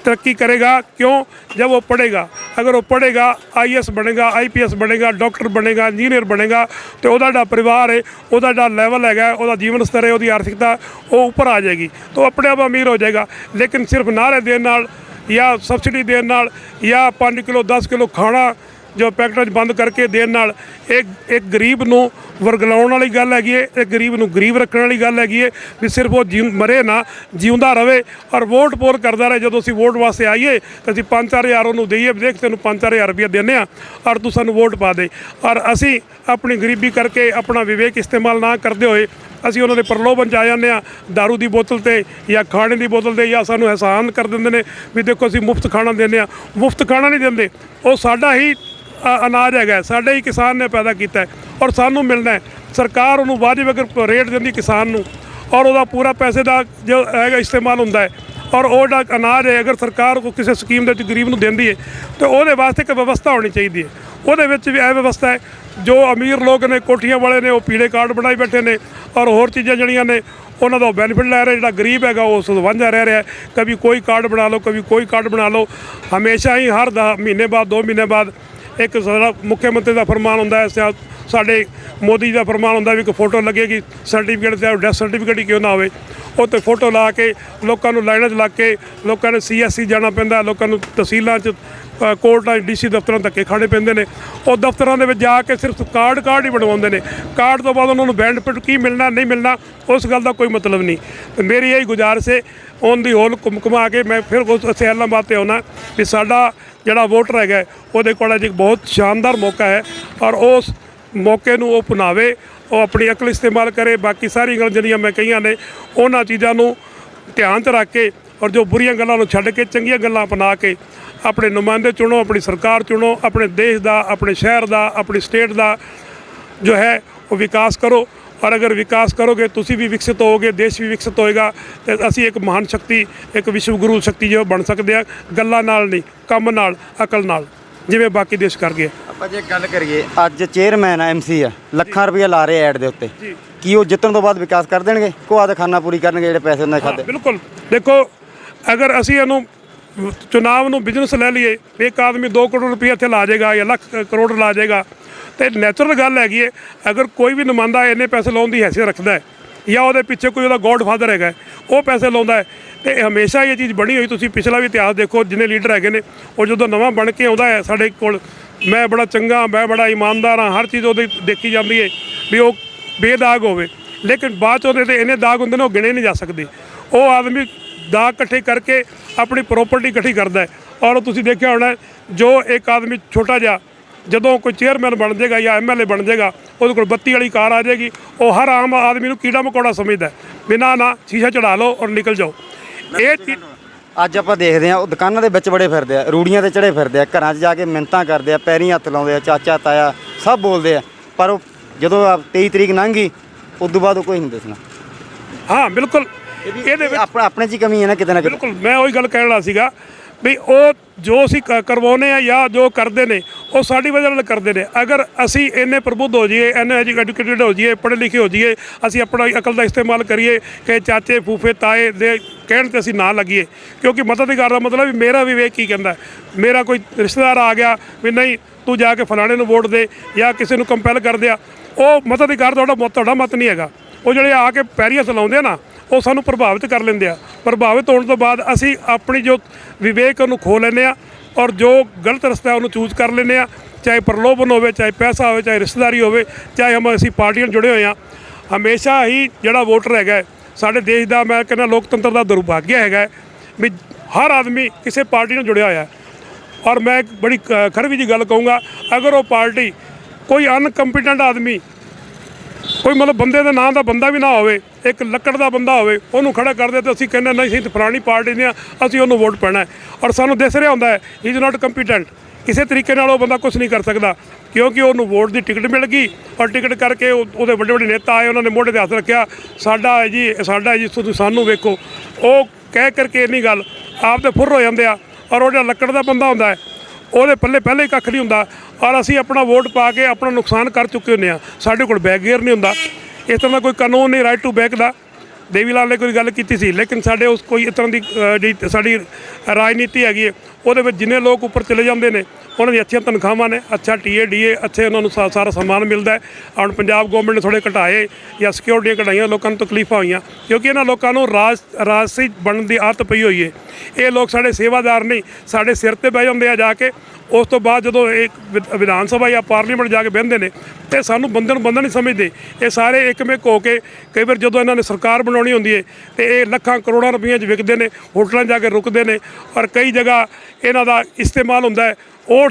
तरक्की करेगा, क्यों? जब वो पढ़ेगा, अगर वो पढ़ेगा IAS बनेगा, IPS बनेगा, डॉक्टर बनेगा, इंजीनियर बनेगा, तो वह जो परिवार है, वह जो लैवल है, वह जीवन स्तर है, वो आर्थिकता वो ऊपर आ जाएगी, तो अपने आप अमीर हो जाएगा। लेकिन सिर्फ नारे देने नाल या सबसिडी देने नाल या 5 किलो 10 किलो खाना जो पैकेटां 'ਚ ਬੰਦ ਕਰਕੇ ਦੇਣ ਨਾਲ ਇੱਕ ਗਰੀਬ ਨੂੰ ਵਰਗਲਾਉਣ ਵਾਲੀ ਗੱਲ ਹੈਗੀ ਹੈ, ਇੱਕ ਗਰੀਬ ਨੂੰ ਗਰੀਬ ਰੱਖਣ ਵਾਲੀ ਗੱਲ ਹੈਗੀ ਹੈ ਵੀ ਸਿਰਫ ਉਹ ਮਰੇ ਨਾ, ਜਿਉਂਦਾ ਰਵੇ ਔਰ ਵੋਟ ਪੋਲ ਕਰਦਾ ਰਹੇ। ਜਦੋਂ ਅਸੀਂ ਵੋਟ ਵਾਸਤੇ ਆਈਏ ਤਾਂ ਅਸੀਂ 5-4 ਹਜ਼ਾਰ ਉਹਨੂੰ ਦਈਏ, ਦੇਖ ਤੈਨੂੰ 5-4 ਹਜ਼ਾਰ ਰੁਪਈਆ ਦਿੰਦੇ ਹਾਂ ਔਰ ਤੂੰ ਸਾਨੂੰ ਵੋਟ ਪਾ ਦੇ। ਔਰ ਅਸੀਂ ਆਪਣੀ ਗਰੀਬੀ ਕਰਕੇ ਆਪਣਾ ਵਿਵੇਕ ਇਸਤੇਮਾਲ ਨਾ ਕਰਦੇ ਹੋਏ ਅਸੀਂ ਉਹਨਾਂ ਦੇ ਪ੍ਰਲੋਭਨ 'ਚ ਆ ਜਾਂਦੇ ਹਾਂ, ਦਾਰੂ ਦੀ ਬੋਤਲ 'ਤੇ ਜਾਂ ਖਾਣੇ ਦੀ ਬੋਤਲ 'ਤੇ, ਜਾਂ ਸਾਨੂੰ ਅਹਿਸਾਨ ਕਰ ਦਿੰਦੇ ਨੇ ਵੀ ਦੇਖੋ ਅਸੀਂ ਮੁਫਤ ਖਾਣਾ ਦਿੰਦੇ ਹਾਂ। ਮੁਫਤ ਖਾਣਾ ਨਹੀਂ ਦਿੰਦੇ, ਉਹ ਸਾਡਾ ਹੀ ਅਨਾਜ ਹੈਗਾ, ਸਾਡੇ ਹੀ ਕਿਸਾਨ ਨੇ ਪੈਦਾ ਕੀਤਾ ਔਰ ਸਾਨੂੰ ਮਿਲਣਾ ਹੈ। ਸਰਕਾਰ ਉਹਨੂੰ ਵਾਜਬ ਅਗਰ ਰੇਟ ਦਿੰਦੀ ਕਿਸਾਨ ਨੂੰ ਔਰ ਉਹਦਾ ਪੂਰਾ ਪੈਸੇ ਦਾ ਜੋ ਹੈਗਾ ਇਸਤੇਮਾਲ ਹੁੰਦਾ ਹੈ ਔਰ ਉਹ ਜਿਹੜਾ ਅਨਾਜ ਹੈ ਅਗਰ ਸਰਕਾਰ ਕੋ ਕਿਸੇ ਸਕੀਮ ਦੇ ਵਿੱਚ ਗਰੀਬ ਨੂੰ ਦਿੰਦੀ ਹੈ ਤਾਂ ਉਹਦੇ ਵਾਸਤੇ ਇੱਕ ਵਿਵਸਥਾ ਹੋਣੀ ਚਾਹੀਦੀ ਹੈ। ਉਹਦੇ ਵਿੱਚ ਵੀ ਇਹ ਵਿਵਸਥਾ ਹੈ ਜੋ ਅਮੀਰ ਲੋਕ ਨੇ ਕੋਠੀਆਂ ਵਾਲੇ ਨੇ ਉਹ ਪੀਲੇ ਕਾਰਡ ਬਣਾਈ ਬੈਠੇ ਨੇ ਔਰ ਹੋਰ ਚੀਜ਼ਾਂ ਜਿਹੜੀਆਂ ਨੇ ਉਹਨਾਂ ਦਾ ਬੈਨੀਫਿਟ ਲੈ ਰਿਹਾ। ਜਿਹੜਾ ਗਰੀਬ ਹੈਗਾ ਉਹ ਉਸ ਵਾਂਝਾ ਰਹਿ ਰਿਹਾ। ਕभी ਕੋਈ ਕਾਰਡ ਬਣਾ ਲਓ, ਕभी ਕੋਈ ਕਾਰਡ ਬਣਾ ਲਓ। ਹਮੇਸ਼ਾ ਹੀ ਹਰ ਮਹੀਨੇ ਬਾਅਦ 2 ਮਹੀਨੇ ਬਾਅਦ ਇੱਕ ਸਾਡਾ ਮੁੱਖ ਮੰਤਰੀ ਦਾ ਫਰਮਾਨ ਹੁੰਦਾ ਹੈ, ਸਾਡੇ ਮੋਦੀ ਦਾ ਫਰਮਾਨ ਹੁੰਦਾ ਵੀ ਇੱਕ ਫੋਟੋ ਲੱਗੇਗੀ ਸਰਟੀਫਿਕੇਟ ਤੇ, ਡੈਥ ਸਰਟੀਫਿਕੇਟ ਹੀ ਕਿਉਂ ਨਾ ਹੋਵੇ, ਉਹ 'ਤੇ ਫੋਟੋ ਲਾ ਕੇ ਲੋਕਾਂ ਨੂੰ ਲਾਈਨਾਂ 'ਚ ਲੱਗ ਕੇ ਲੋਕਾਂ ਨੇ CSC ਜਾਣਾ ਪੈਂਦਾ, ਲੋਕਾਂ ਨੂੰ ਤਹਿਸੀਲਾਂ 'ਚ ਕੋਰਟਾਂ DC ਦਫ਼ਤਰਾਂ ਧੱਕੇ ਖਾਣੇ ਪੈਂਦੇ ਨੇ। ਉਹ ਦਫ਼ਤਰਾਂ ਦੇ ਵਿੱਚ ਜਾ ਕੇ ਸਿਰਫ ਕਾਰਡ ਹੀ ਬਣਵਾਉਂਦੇ ਨੇ। ਕਾਰਡ ਤੋਂ ਬਾਅਦ ਉਹਨਾਂ ਨੂੰ ਬੈਨੀਫਿਟ ਕੀ ਮਿਲਣਾ ਨਹੀਂ ਮਿਲਣਾ ਉਸ ਗੱਲ ਦਾ ਕੋਈ ਮਤਲਬ ਨਹੀਂ। ਤੇ ਮੇਰੀ ਇਹੀ ਗੁਜ਼ਾਰਿਸ਼ ਹੈ ਔਨ ਦੀ ਹੋਲ ਘੁੰਮਾ ਕੇ ਮੈਂ ਫਿਰ ਉਸ ਐਲਾਹਾਬਾਦ 'ਤੇ ਆਉਣਾ ਵੀ ਸਾਡਾ ਜਿਹੜਾ ਵੋਟਰ ਹੈਗਾ ਉਹਦੇ ਕੋਲ ਅੱਜ ਇੱਕ ਬਹੁਤ ਸ਼ਾਨਦਾਰ ਮੌਕਾ ਹੈ ਔਰ ਉਸ ਮੌਕੇ ਨੂੰ ਉਹ ਅਪਣਾਵੇ, ਉਹ ਆਪਣੀ ਅਕਲ ਇਸਤੇਮਾਲ ਕਰੇ। ਬਾਕੀ ਸਾਰੀ ਗੱਲਾਂ ਜਿਹੜੀਆਂ ਮੈਂ ਕਹੀਆਂ ਨੇ ਉਹਨਾਂ ਚੀਜ਼ਾਂ ਨੂੰ ਧਿਆਨ 'ਚ ਰੱਖ ਕੇ ਔਰ ਜੋ ਬੁਰੀਆਂ ਗੱਲਾਂ ਨੂੰ ਛੱਡ ਕੇ ਚੰਗੀਆਂ ਗੱਲਾਂ ਅਪਣਾ ਕੇ ਆਪਣੇ ਨੁਮਾਇੰਦੇ ਚੁਣੋ, ਆਪਣੀ ਸਰਕਾਰ ਚੁਣੋ, ਆਪਣੇ ਦੇਸ਼ ਦਾ, ਆਪਣੇ ਸ਼ਹਿਰ ਦਾ, ਆਪਣੀ ਸਟੇਟ ਦਾ ਜੋ ਹੈ ਉਹ ਵਿਕਾਸ ਕਰੋ। ਔਰ ਅਗਰ ਵਿਕਾਸ ਕਰੋਗੇ ਤੁਸੀਂ ਵੀ ਵਿਕਸਿਤ ਹੋਵੋਗੇ, ਦੇਸ਼ ਵੀ ਵਿਕਸਿਤ ਹੋਏਗਾ ਤੇ ਅਸੀਂ ਇੱਕ ਮਹਾਨ ਸ਼ਕਤੀ, ਇੱਕ ਵਿਸ਼ਵ ਗੁਰੂ ਸ਼ਕਤੀ ਜੋ ਬਣ ਸਕਦੇ ਆ, ਗੱਲਾਂ ਨਾਲ ਨਹੀਂ ਕੰਮ ਨਾਲ, ਅਕਲ ਨਾਲ, ਜਿਵੇਂ ਬਾਕੀ ਦੇਸ਼ ਕਰ ਗਏ। ਆਪਾਂ ਜੇ ਗੱਲ ਕਰੀਏ ਅੱਜ ਚੇਅਰਮੈਨ ਆ MC ਆ, ਲੱਖਾਂ ਰੁਪਏ ਲਾ ਰਹੇ ਐਡ ਦੇ ਉੱਤੇ, ਕੀ ਉਹ ਜਿੱਤਣ ਤੋਂ ਬਾਅਦ ਵਿਕਾਸ ਕਰ ਦੇਣਗੇ? ਕੋ ਆਦਾ ਖਾਨਾ ਪੂਰੀ ਕਰਨਗੇ ਜਿਹੜੇ ਪੈਸੇ ਉਹਨਾਂ ਦੇ ਖਾਤੇ? ਬਿਲਕੁਲ। ਦੇਖੋ ਅਗਰ ਅਸੀਂ ਇਹਨੂੰ ਚੁਣਾਵ ਨੂੰ ਬਿਜ਼ਨਸ ਲੈ ਲਈਏ, ਇੱਕ ਆਦਮੀ 2 ਕਰੋੜ ਰੁਪਏ ਇੱਥੇ ਲਾ ਜਾਏਗਾ ਜਾਂ ਲੱਖ ਕਰੋੜ ਲਾ ਜਾਏਗਾ, ਤੇ ਨੈਚੁਰਲ ਗੱਲ ਹੈਗੀ ਹੈ ਅਗਰ ਕੋਈ ਵੀ ਨੁਮਾਇੰਦਾ ਇੰਨੇ ਪੈਸੇ ਲਾਉਣ ਦੀ ਹੈਸੀਅਤ ਰੱਖਦਾ ਹੈ ਜਾਂ ਉਹਦੇ ਪਿੱਛੇ ਕੋਈ ਉਹਦਾ ਗੋਡ ਫਾਦਰ ਹੈਗਾ ਉਹ ਪੈਸੇ ਲਾਉਂਦਾ ਹੈ, ਤੇ ਹਮੇਸ਼ਾ ਇਹ ਚੀਜ਼ ਬਣੀ ਹੋਈ। ਤੁਸੀਂ ਪਿਛਲਾ ਵੀ ਇਤਿਹਾਸ ਦੇਖੋ, ਜਿੰਨੇ ਲੀਡਰ ਹੈਗੇ ਨੇ ਉਹ ਜਦੋਂ ਨਵਾਂ ਬਣ ਕੇ ਆਉਂਦਾ ਹੈ ਸਾਡੇ ਕੋਲ, ਮੈਂ ਬੜਾ ਚੰਗਾ, ਮੈਂ ਬੜਾ ਇਮਾਨਦਾਰ ਹਾਂ, ਹਰ ਚੀਜ਼ ਉਹਦੀ ਦੇਖੀ ਜਾਂਦੀ ਹੈ ਵੀ ਉਹ ਬੇਦਾਗ ਹੋਵੇ, ਲੇਕਿਨ ਬਾਅਦ 'ਚ ਉਹਦੇ 'ਤੇ ਇੰਨੇ ਦਾਗ ਹੁੰਦੇ ਨੇ ਉਹ ਗਿਣੇ ਨਹੀਂ ਜਾ ਸਕਦੇ। ਉਹ ਆਦਮੀ ਦਾਗ ਇਕੱਠੇ ਕਰਕੇ ਆਪਣੀ ਪ੍ਰੋਪਰਟੀ ਇਕੱਠੀ ਕਰਦਾ ਹੈ। ਔਰ ਤੁਸੀਂ ਦੇਖਿਆ ਹੋਣਾ ਜੋ ਇੱਕ ਆਦਮੀ ਛੋਟਾ ਜਿਹਾ ਜਦੋਂ ਕੋਈ ਚੇਅਰਮੈਨ ਬਣ ਜਾਏਗਾ ਜਾਂ MLA ਬਣ ਜਾਏਗਾ, ਉਹਦੇ ਕੋਲ 32 ਵਾਲੀ ਕਾਰ ਆ ਜਾਏਗੀ, ਉਹ ਹਰ ਆਮ ਆਦਮੀ ਨੂੰ ਕੀੜਾ ਮਕੌੜਾ ਸਮਝਦਾ ਬਿਨਾਂ ਨਾ ਸ਼ੀਸ਼ਾ ਚੜਾ ਲਓ ਔਰ ਨਿਕਲ ਜਾਓ। ਇਹ ਅੱਜ ਆਪਾਂ ਦੇਖਦੇ ਹਾਂ ਉਹ ਦੁਕਾਨਾਂ ਦੇ ਵਿੱਚ ਬੜੇ ਫਿਰਦੇ ਆ, ਰੂੜੀਆਂ ਤੇ ਚੜੇ ਫਿਰਦੇ ਆ, ਘਰਾਂ 'ਚ ਜਾ ਕੇ ਮਿੰਨਤਾਂ ਕਰਦੇ ਆ, ਪੈਰੀਂ ਹੱਥ ਲਾਉਂਦੇ ਆ, ਚਾਚਾ ਤਾਇਆ ਸਭ ਬੋਲਦੇ ਆ, ਪਰ ਉਹ ਜਦੋਂ 23 ਤਰੀਕ ਲੰਘ ਗਈ ਉਸ ਤੋਂ ਬਾਅਦ ਉਹ ਕੋਈ ਨਹੀਂ ਦੱਸਣਾ। ਹਾਂ ਬਿਲਕੁਲ, ਇਹਦੇ ਵਿੱਚ ਆਪਣੇ 'ਚ ਹੀ ਕਮੀ ਹੈ ਨਾ ਕਿਤੇ ਨਾ ਕਿਤੇ। ਬਿਲਕੁਲ, ਮੈਂ ਉਹੀ ਗੱਲ ਕਹਿਣ ਵਾਲਾ ਸੀਗਾ ਵੀ ਉਹ ਜੋ ਅਸੀਂ ਕਰਵਾਉਂਦੇ ਆ ਜਾਂ ਜੋ ਕਰਦੇ ਨੇ ਉਹ ਸਾਡੀ ਵਜ੍ਹਾ ਨਾਲ ਕਰਦੇ ਨੇ। ਅਗਰ ਅਸੀਂ ਇੰਨੇ ਪ੍ਰਬੁੱਧ ਹੋ ਜਾਈਏ, ਇੰਨੇ ਐਜੂਕੇਟਿਡ ਹੋ ਜਾਈਏ, ਪੜ੍ਹੇ ਲਿਖੇ ਹੋ ਜਾਈਏ, ਅਸੀਂ ਆਪਣਾ ਅਕਲ ਦਾ ਇਸਤੇਮਾਲ ਕਰੀਏ ਕਿ ਚਾਚੇ ਫੂਫੇ ਤਾਏ ਦੇ ਕਹਿਣ 'ਤੇ ਅਸੀਂ ਨਾ ਲੱਗੀਏ, ਕਿਉਂਕਿ ਮਤਾਧਿਕਾਰ ਦਾ ਮਤਲਬ ਵੀ ਮੇਰਾ ਵਿਵੇਕ ਕੀ ਕਹਿੰਦਾ, ਮੇਰਾ ਕੋਈ ਰਿਸ਼ਤੇਦਾਰ ਆ ਗਿਆ ਵੀ ਨਹੀਂ ਤੂੰ ਜਾ ਕੇ ਫਲਾਣੇ ਨੂੰ ਵੋਟ ਦੇ ਜਾਂ ਕਿਸੇ ਨੂੰ ਕੰਪੈਲ ਕਰ ਦਿਆ, ਉਹ ਮਤਾਧਿਕਾਰ ਤੁਹਾਡਾ ਮਤ ਨਹੀਂ ਹੈਗਾ। ਉਹ ਜਿਹੜੇ ਆ ਕੇ ਪੈਰੀਆਂ ਚਲਾਉਂਦੇ ਆ ਨਾ ਉਹ ਸਾਨੂੰ ਪ੍ਰਭਾਵਿਤ ਕਰ ਲੈਂਦੇ ਆ। ਪ੍ਰਭਾਵਿਤ ਹੋਣ ਤੋਂ ਬਾਅਦ ਅਸੀਂ ਆਪਣੀ ਜੋ ਵਿਵੇਕ ਉਹਨੂੰ ਖੋ ਲੈਂਦੇ ਆ ਔਰ ਜੋ ਗਲਤ ਰਸਤਾ ਉਹਨੂੰ ਚੂਜ਼ ਕਰ ਲੈਂਦੇ ਆ, ਚਾਹੇ ਪ੍ਰਲੋਭਨ ਹੋਵੇ, ਚਾਹੇ ਪੈਸਾ ਹੋਵੇ, ਚਾਹੇ ਰਿਸ਼ਤੇਦਾਰੀ ਹੋਵੇ, ਚਾਹੇ ਅਸੀਂ ਪਾਰਟੀਆਂ ਨਾਲ ਜੁੜੇ ਹੋਏ ਹਾਂ। ਹਮੇਸ਼ਾ ਹੀ ਜਿਹੜਾ ਵੋਟਰ ਹੈਗਾ ਸਾਡੇ ਦੇਸ਼ ਦਾ, ਮੈਂ ਕਹਿੰਦਾ ਲੋਕਤੰਤਰ ਦਾ ਦੁਰਭਾਗਿਆ ਹੈਗਾ ਵੀ ਹਰ ਆਦਮੀ ਕਿਸੇ ਪਾਰਟੀ ਨਾਲ ਜੁੜਿਆ ਹੋਇਆ। ਔਰ ਮੈਂ ਇੱਕ ਬੜੀ ਖਰਵੀ ਜੀ ਗੱਲ ਕਹੂੰਗਾ, ਅਗਰ ਉਹ ਪਾਰਟੀ ਕੋਈ ਅਨਕੰਪੀਟੈਂਟ ਆਦਮੀ, ਕੋਈ ਮਤਲਬ ਬੰਦੇ ਦੇ ਨਾਂ ਦਾ ਬੰਦਾ ਵੀ ਨਾ ਹੋਵੇ, ਇੱਕ ਲੱਕੜ ਦਾ ਬੰਦਾ ਹੋਵੇ, ਉਹਨੂੰ ਖੜਾ ਕਰਦੇ ਤਾਂ ਅਸੀਂ ਕਹਿੰਦੇ ਨਹੀਂ ਅਸੀਂ ਫਲਾਣੀ ਪਾਰਟੀ ਦੇ ਹਾਂ, ਅਸੀਂ ਉਹਨੂੰ ਵੋਟ ਪਾਉਣਾ ਹੈ। ਔਰ ਸਾਨੂੰ ਦਿਸ ਰਿਹਾ ਹੁੰਦਾ ਹੈ ਹੀ ਇਜ਼ ਨਾਟ ਕੰਪੀਟੈਂਟ, ਕਿਸੇ ਤਰੀਕੇ ਨਾਲ ਉਹ ਬੰਦਾ ਕੁਝ ਨਹੀਂ ਕਰ ਸਕਦਾ, ਕਿਉਂਕਿ ਉਹਨੂੰ ਵੋਟ ਦੀ ਟਿਕਟ ਮਿਲ ਗਈ ਔਰ ਟਿਕਟ ਕਰਕੇ ਉਹਦੇ ਵੱਡੇ ਵੱਡੇ ਨੇਤਾ ਆਏ, ਉਹਨਾਂ ਨੇ ਮੋਢੇ 'ਤੇ ਹੱਥ ਰੱਖਿਆ, ਸਾਡਾ ਹੈ ਜੀ, ਸਾਡਾ ਹੈ ਜੀ, ਤੁਸੀਂ ਸਾਨੂੰ ਵੇਖੋ। ਉਹ ਕਹਿ ਕਰਕੇ ਇੰਨੀ ਗੱਲ ਆਪ ਤੇ ਫੁਰ ਹੋ ਜਾਂਦੇ ਆ। ਔਰ ਉਹ ਜਿਹੜਾ ਲੱਕੜ ਦਾ ਬੰਦਾ ਹੁੰਦਾ ਹੈ ਉਹਦੇ ਪੱਲੇ ਪਹਿਲੇ ਹੀ ਕੱਖ ਨਹੀਂ ਹੁੰਦਾ ਔਰ ਅਸੀਂ ਆਪਣਾ ਵੋਟ ਪਾ ਕੇ ਆਪਣਾ ਨੁਕਸਾਨ ਕਰ ਚੁੱਕੇ ਹੁੰਦੇ ਹਾਂ। ਸਾਡੇ ਕੋਲ ਬੈਕ ਗੇਅਰ ਨਹੀਂ ਹੁੰਦਾ, ਇਸ ਤਰ੍ਹਾਂ ਦਾ ਕੋਈ ਕਾਨੂੰਨ ਨਹੀਂ ਰਾਈਟ ਟੂ ਬੈਕ ਦਾ। ਦੇਵੀ ਲਾਲ ਨੇ ਕੋਈ ਗੱਲ ਕੀਤੀ ਸੀ, ਲੇਕਿਨ ਸਾਡੇ ਉਸ ਕੋਈ ਇਸ ਤਰ੍ਹਾਂ ਦੀ ਸਾਡੀ ਰਾਜਨੀਤੀ ਹੈਗੀ ਹੈ, ਉਹਦੇ ਵਿੱਚ ਜਿੰਨੇ ਲੋਕ ਉੱਪਰ ਚਲੇ ਜਾਂਦੇ ਨੇ ਉਹਨਾਂ ਦੀ ਅੱਛੀਆਂ ਤਨਖਾਹਾਂ ਨੇ, ਅੱਛਾ DA ਅੱਛੇ ਉਹਨਾਂ ਨੂੰ ਸਾਰਾ ਸਨਮਾਨ ਮਿਲਦਾ ਹੈ। ਹੁਣ ਪੰਜਾਬ ਗੌਰਮੈਂਟ ਨੇ ਥੋੜ੍ਹੇ ਘਟਾਏ ਜਾਂ ਸਿਕਿਉਰਟੀਆਂ ਘਟਾਈਆਂ, ਲੋਕਾਂ ਨੂੰ ਤਕਲੀਫਾਂ ਹੋਈਆਂ ਕਿਉਂਕਿ ਇਹਨਾਂ ਲੋਕਾਂ ਨੂੰ ਰਾਜਸੀ ਬਣਨ ਦੀ ਆਦਤ ਪਈ ਹੋਈ ਹੈ। ਇਹ ਲੋਕ ਸਾਡੇ ਸੇਵਾਦਾਰ ਨਹੀਂ, ਸਾਡੇ ਸਿਰ 'ਤੇ ਬਹਿ ਜਾਂਦੇ ਆ ਜਾ ਕੇ। ਉਸ ਤੋਂ ਬਾਅਦ ਜਦੋਂ ਇਹ ਵਿਧਾਨ ਸਭਾ ਜਾਂ ਪਾਰਲੀਮੈਂਟ ਜਾ ਕੇ ਬਹਿੰਦੇ ਨੇ ਤੇ ਸਾਨੂੰ ਬੰਦੇ ਨੂੰ ਬੰਦਾ ਨਹੀਂ ਸਮਝਦੇ। ਇਹ ਸਾਰੇ ਇੱਕਮਿਕ ਹੋ ਕੇ ਕਈ ਵਾਰ ਜਦੋਂ ਇਹਨਾਂ ਨੇ ਸਰਕਾਰ ਬਣਾਉਣੀ ਹੁੰਦੀ ਹੈ ਤੇ ਇਹ ਲੱਖਾਂ ਕਰੋੜਾਂ ਰੁਪਈਆਂ 'ਚ ਵਿਕਦੇ ਨੇ, ਹੋਟਲਾਂ ਜਾ ਕੇ ਰੁਕਦੇ ਨੇ ਔਰ ਕਈ ਜਗ੍ਹਾ ਇਹਨਾਂ ਦਾ ਇਸਤੇਮਾਲ ਹੁੰਦਾ ਹੈ। ਉਹ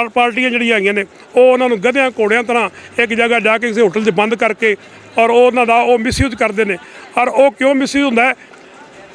ਪਾਰਟੀਆਂ ਜਿਹੜੀਆਂ ਹੈਗੀਆਂ ਨੇ ਉਹ ਉਹਨਾਂ ਨੂੰ ਗਧਿਆਂ ਘੋੜਿਆਂ ਤਰ੍ਹਾਂ ਇੱਕ ਜਗ੍ਹਾ ਜਾ ਕੇ ਕਿਸੇ ਹੋਟਲ 'ਚ ਬੰਦ ਕਰਕੇ ਔਰ ਉਹਨਾਂ ਦਾ ਉਹ ਮਿਸਯੂਜ਼ ਕਰਦੇ ਨੇ। ਔਰ ਉਹ ਕਿਉਂ ਮਿਸਯੂਜ਼ ਹੁੰਦਾ ਹੈ?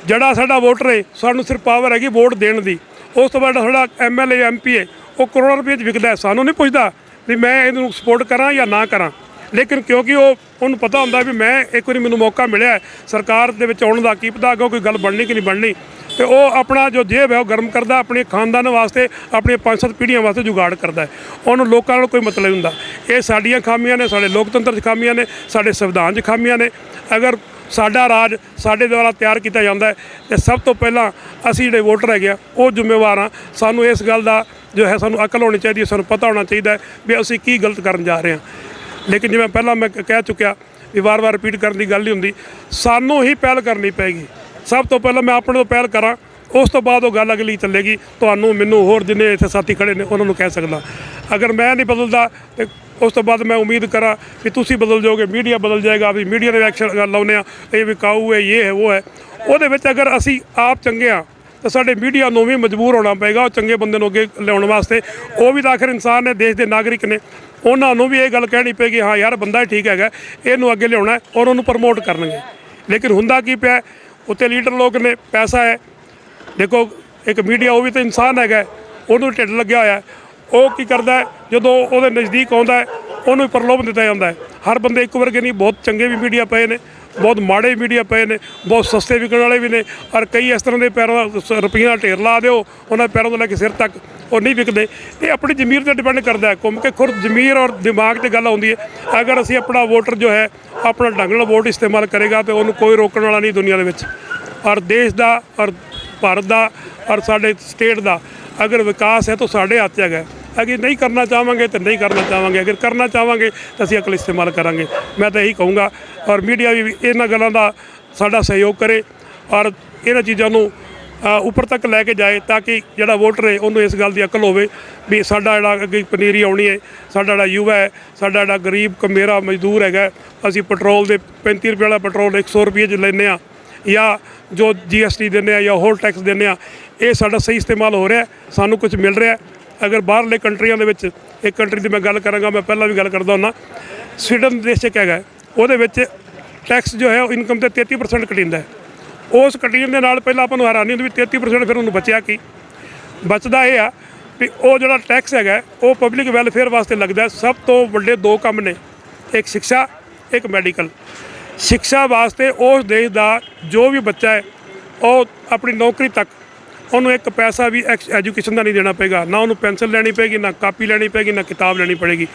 ਜਿਹੜਾ ਸਾਡਾ ਵੋਟਰ ਹੈ ਸਾਨੂੰ ਸਿਰਫ ਪਾਵਰ ਹੈਗੀ ਵੋਟ ਦੇਣ ਦੀ, ਉਸ ਤੋਂ ਬਾਅਦ ਸਾਡਾ MLA MP ਹੈ ਉਹ ਕਰੋੜਾਂ ਰੁਪਏ 'ਚ ਵਿਕਦਾ ਹੈ, ਸਾਨੂੰ ਨਹੀਂ ਪੁੱਛਦਾ ਵੀ ਮੈਂ ਇਹਨੂੰ ਸਪੋਰਟ ਕਰਾਂ ਜਾਂ ਨਾ ਕਰਾਂ। ਲੇਕਿਨ ਕਿਉਂਕਿ ਉਹਨੂੰ ਪਤਾ ਹੁੰਦਾ ਵੀ ਮੈਂ ਇੱਕ ਵਾਰੀ ਮੈਨੂੰ ਮੌਕਾ ਮਿਲਿਆ ਹੈ ਸਰਕਾਰ ਦੇ ਵਿੱਚ ਆਉਣ ਦਾ, ਕੀ ਪਤਾ ਅੱਗੋਂ ਕੋਈ ਗੱਲ ਬਣਨੀ ਕਿ ਨਹੀਂ ਬਣਨੀ, ਤੇ ਉਹ ਆਪਣਾ ਜੋ ਜੇਬ ਹੈ ਉਹ ਗਰਮ ਕਰਦਾ, ਆਪਣੇ ਖਾਨਦਾਨ ਵਾਸਤੇ, ਆਪਣੀਆਂ 5-7 ਪੀੜ੍ਹੀਆਂ ਵਾਸਤੇ ਜੁਗਾੜ ਕਰਦਾ ਹੈ। ਉਹਨੂੰ ਲੋਕਾਂ ਨਾਲ ਕੋਈ ਮਤਲਬ ਨਹੀਂ ਹੁੰਦਾ। ਇਹ ਸਾਡੀਆਂ ਖਾਮੀਆਂ ਨੇ, ਸਾਡੇ ਲੋਕਤੰਤਰ 'ਚ ਖਾਮੀਆਂ ਨੇ, ਸਾਡੇ ਸੰਵਿਧਾਨ 'ਚ ਖਾਮੀਆਂ ਨੇ। ਅਗਰ ਸਾਡਾ ਰਾਜ ਸਾਡੇ ਦੁਆਰਾ ਤਿਆਰ ਕੀਤਾ ਜਾਂਦਾ ਹੈ ਤੇ ਸਭ ਤੋਂ ਪਹਿਲਾਂ ਅਸੀਂ ਜਿਹੜੇ ਵੋਟਰ ਹੈਗੇ ਆ ਉਹ ਜ਼ਿੰਮੇਵਾਰ ਹਾਂ। ਸਾਨੂੰ ਇਸ ਗੱਲ ਦਾ ਜੋ ਹੈ ਸਾਨੂੰ ਅਕਲ ਹੋਣੀ ਚਾਹੀਦੀ ਹੈ, ਸਾਨੂੰ ਪਤਾ ਹੋਣਾ ਚਾਹੀਦਾ ਹੈ ਵੀ ਅਸੀਂ ਕੀ ਗਲਤ ਕਰਨ ਜਾ ਰਹੇ ਹਾਂ। ਲੇਕਿਨ ਜਿਵੇਂ ਪਹਿਲਾਂ ਮੈਂ ਕਹਿ ਚੁੱਕਿਆ ਵੀ ਵਾਰ-ਵਾਰ ਰਿਪੀਟ ਕਰਨ ਦੀ ਗੱਲ ਨਹੀਂ ਹੁੰਦੀ, ਸਾਨੂੰ ਹੀ ਪਹਿਲ ਕਰਨੀ ਪਏਗੀ। ਸਭ ਤੋਂ ਪਹਿਲਾਂ ਮੈਂ ਆਪਣੇ ਤੋਂ ਪਹਿਲ ਕਰਾਂ, ਉਸ ਤੋਂ ਬਾਅਦ ਉਹ ਗੱਲ ਅਗਲੀ ਚੱਲੇਗੀ। ਤੁਹਾਨੂੰ, ਮੈਨੂੰ, ਹੋਰ ਜਿੰਨੇ ਇੱਥੇ ਸਾਥੀ ਖੜੇ ਨੇ ਉਹਨਾਂ ਨੂੰ ਕਹਿ ਸਕਦਾ। ਅਗਰ ਮੈਂ ਨਹੀਂ ਬਦਲਦਾ ਤੇ ਉਸ ਤੋਂ ਬਾਅਦ ਮੈਂ ਉਮੀਦ ਕਰਾਂ ਕਿ ਤੁਸੀਂ ਬਦਲ ਜਾਓਗੇ, ਮੀਡੀਆ ਬਦਲ ਜਾਏਗਾ, ਵੀ ਮੀਡੀਆ ਦੇ ਐਕਸ਼ਨ ਲਾਉਂਦੇ ਆ, ਇਹ ਵਿਕਾਊ ਹੈ, ਇਹ ਹੈ, ਉਹ ਹੈ। ਉਹਦੇ ਵਿੱਚ ਅਗਰ ਅਸੀਂ ਆਪ ਚੰਗੇ ਹਾਂ ਤਾਂ ਸਾਡੇ ਮੀਡੀਆ ਨੂੰ ਵੀ ਮਜਬੂਰ ਹੋਣਾ ਪਏਗਾ ਉਹ ਚੰਗੇ ਬੰਦੇ ਨੂੰ ਅੱਗੇ ਲਿਆਉਣ ਵਾਸਤੇ। ਉਹ ਵੀ ਤਾਂ ਆਖਰ ਇਨਸਾਨ ਨੇ, ਦੇਸ਼ ਦੇ ਨਾਗਰਿਕ ਨੇ, ਉਹਨਾਂ ਨੂੰ ਵੀ ਇਹ ਗੱਲ ਕਹਿਣੀ ਪਏਗੀ ਹਾਂ ਯਾਰ ਬੰਦਾ ਠੀਕ ਹੈਗਾ, ਇਹਨੂੰ ਅੱਗੇ ਲਿਆਉਣਾ ਔਰ ਉਹਨੂੰ ਪ੍ਰਮੋਟ ਕਰਨਗੇ। ਲੇਕਿਨ ਹੁੰਦਾ ਕੀ ਪਿਆ, ਉੱਤੇ ਲੀਡਰ ਲੋਕ ਨੇ, ਪੈਸਾ ਹੈ। ਦੇਖੋ ਇੱਕ ਮੀਡੀਆ ਉਹ ਵੀ ਤਾਂ ਇਨਸਾਨ ਹੈਗਾ, ਉਹਨੂੰ ਢਿੱਡ ਲੱਗਿਆ ਹੋਇਆ। ਉਹ ਕੀ ਕਰਦਾ, ਜਦੋਂ ਉਹਦੇ ਨਜ਼ਦੀਕ ਆਉਂਦਾ ਉਹਨੂੰ ਪ੍ਰਲੋਭਨ ਦਿੱਤਾ ਜਾਂਦਾ ਹੈ। ਹਰ ਬੰਦੇ ਇੱਕ ਵਰਗੇ ਨਹੀਂ, ਬਹੁਤ ਚੰਗੇ ਵੀ ਮੀਡੀਆ ਪਏ ਨੇ, ਬਹੁਤ ਮਾੜੇ ਮੀਡੀਆ ਪਏ ਨੇ, ਬਹੁਤ ਸਸਤੇ ਵਿਕਣ ਵਾਲੇ ਵੀ ਨੇ, ਔਰ ਕਈ ਇਸ ਤਰ੍ਹਾਂ ਦੇ ਪੈਰਾਂ ਦਾ ਰੁਪਈਆ ਦਾ ਢੇਰ ਲਾ ਦਿਓ ਉਹਨਾਂ ਪੈਰਾਂ ਤੋਂ ਲੈ ਕੇ ਸਿਰ ਤੱਕ, ਉਹ ਨਹੀਂ ਵਿਕਦੇ। ਇਹ ਆਪਣੀ ਜ਼ਮੀਰ 'ਤੇ ਡਿਪੈਂਡ ਕਰਦਾ ਹੈ। ਘੁੰਮ ਕੇ ਖੁਦ ਜ਼ਮੀਰ ਔਰ ਦਿਮਾਗ 'ਤੇ ਗੱਲ ਆਉਂਦੀ ਹੈ। ਅਗਰ ਅਸੀਂ ਆਪਣਾ ਵੋਟਰ ਜੋ ਹੈ ਆਪਣਾ ਢੰਗ ਨਾਲ ਵੋਟ ਇਸਤੇਮਾਲ ਕਰੇਗਾ ਤਾਂ ਉਹਨੂੰ ਕੋਈ ਰੋਕਣ ਵਾਲਾ ਨਹੀਂ ਦੁਨੀਆ ਦੇ ਵਿੱਚ। ਔਰ ਦੇਸ਼ ਦਾ, ਔਰ ਭਾਰਤ ਦਾ, ਔਰ ਸਾਡੇ ਸਟੇਟ ਦਾ ਅਗਰ ਵਿਕਾਸ ਹੈ ਤਾਂ ਸਾਡੇ ਹੱਥ 'ਚ ਹੈਗਾ। ਅਗਰ ਨਹੀਂ ਕਰਨਾ ਚਾਹਾਂਗੇ ਤਾਂ ਨਹੀਂ ਕਰਨਾ ਚਾਹਾਂਗੇ, ਅਗਰ ਕਰਨਾ ਚਾਹਾਂਗੇ ਤਾਂ ਅਸੀਂ ਅਕਲ ਇਸਤੇਮਾਲ ਕਰਾਂਗੇ। ਮੈਂ ਤਾਂ ਇਹੀ ਕਹੂੰਗਾ। ਔਰ ਮੀਡੀਆ ਵੀ ਇਹਨਾਂ ਗੱਲਾਂ ਦਾ ਸਾਡਾ ਸਹਿਯੋਗ ਕਰੇ ਔਰ ਇਹਨਾਂ ਚੀਜ਼ਾਂ ਨੂੰ ਉੱਪਰ ਤੱਕ ਲੈ ਕੇ ਜਾਏ, ਤਾਂ ਕਿ ਜਿਹੜਾ ਵੋਟਰ ਹੈ ਉਹਨੂੰ ਇਸ ਗੱਲ ਦੀ ਅਕਲ ਹੋਵੇ ਵੀ ਸਾਡਾ ਜਿਹੜਾ ਅੱਗੇ ਪਨੀਰੀ ਆਉਣੀ ਹੈ, ਸਾਡਾ ਜਿਹੜਾ ਯੁਵਾ ਹੈ, ਸਾਡਾ ਜਿਹੜਾ ਗਰੀਬ ਕਮੇਰਾ ਮਜ਼ਦੂਰ ਹੈਗਾ, ਅਸੀਂ ਪੈਟਰੋਲ ਦੇ 35 ਰੁਪਏ ਵਾਲਾ ਪੈਟਰੋਲ 100 ਰੁਪਏ 'ਚ ਲੈਂਦੇ ਹਾਂ, ਜਾਂ ਜੋ GST ਦਿੰਦੇ ਆ ਜਾਂ ਹੋਰ ਟੈਕਸ ਦਿੰਦੇ ਆ, ਇਹ ਸਾਡਾ ਸਹੀ ਇਸਤੇਮਾਲ ਹੋ ਰਿਹਾ, ਸਾਨੂੰ ਕੁਝ ਮਿਲ ਰਿਹਾ। ਅਗਰ ਬਾਹਰਲੇ ਕੰਟਰੀਆਂ ਦੇ ਵਿੱਚ, ਇੱਕ ਕੰਟਰੀ ਦੀ ਮੈਂ ਗੱਲ ਕਰਾਂਗਾ, ਮੈਂ ਪਹਿਲਾਂ ਵੀ ਗੱਲ ਕਰਦਾ ਹੁੰਦਾ, ਸਵੀਡਨ ਦੇਸ਼ 'ਚ ਹੈਗਾ, ਉਹਦੇ ਵਿੱਚ ਟੈਕਸ ਜੋ ਹੈ ਉਹ ਇਨਕਮ 'ਤੇ 33% ਕਟਿੰਦਾ ਹੈ। ਉਸ ਕਟੀਨ ਦੇ ਨਾਲ ਪਹਿਲਾਂ ਆਪਾਂ ਨੂੰ ਹੈਰਾਨੀ ਹੁੰਦੀ ਵੀ 33%, ਫਿਰ ਉਹਨੂੰ ਬਚਿਆ ਕੀ? ਬਚਦਾ ਇਹ ਆ ਵੀ ਉਹ ਜਿਹੜਾ ਟੈਕਸ ਹੈਗਾ ਉਹ ਪਬਲਿਕ ਵੈਲਫੇਅਰ ਵਾਸਤੇ ਲੱਗਦਾ। ਸਭ ਤੋਂ ਵੱਡੇ 2 ਕੰਮ ਨੇ, ਇੱਕ ਸਿੱਖਿਆ, ਇੱਕ ਮੈਡੀਕਲ। ਸਿੱਖਿਆ ਵਾਸਤੇ ਉਸ ਦੇਸ਼ ਦਾ ਜੋ ਵੀ ਬੱਚਾ ਹੈ ਉਹ ਆਪਣੀ ਨੌਕਰੀ ਤੱਕ ਉਹਨੂੰ ਇੱਕ ਪੈਸਾ ਵੀ ਐਜੂਕੇਸ਼ਨ ਦਾ ਨਹੀਂ ਦੇਣਾ ਪਏਗਾ, ਨਾ ਉਹਨੂੰ ਪੈਨਸ਼ਨ ਲੈਣੀ ਪਏਗੀ, ਨਾ ਕਾਪੀ ਲੈਣੀ ਪਏਗੀ, ਨਾ ਕਿਤਾਬ ਲੈਣੀ ਪੜੇਗੀ।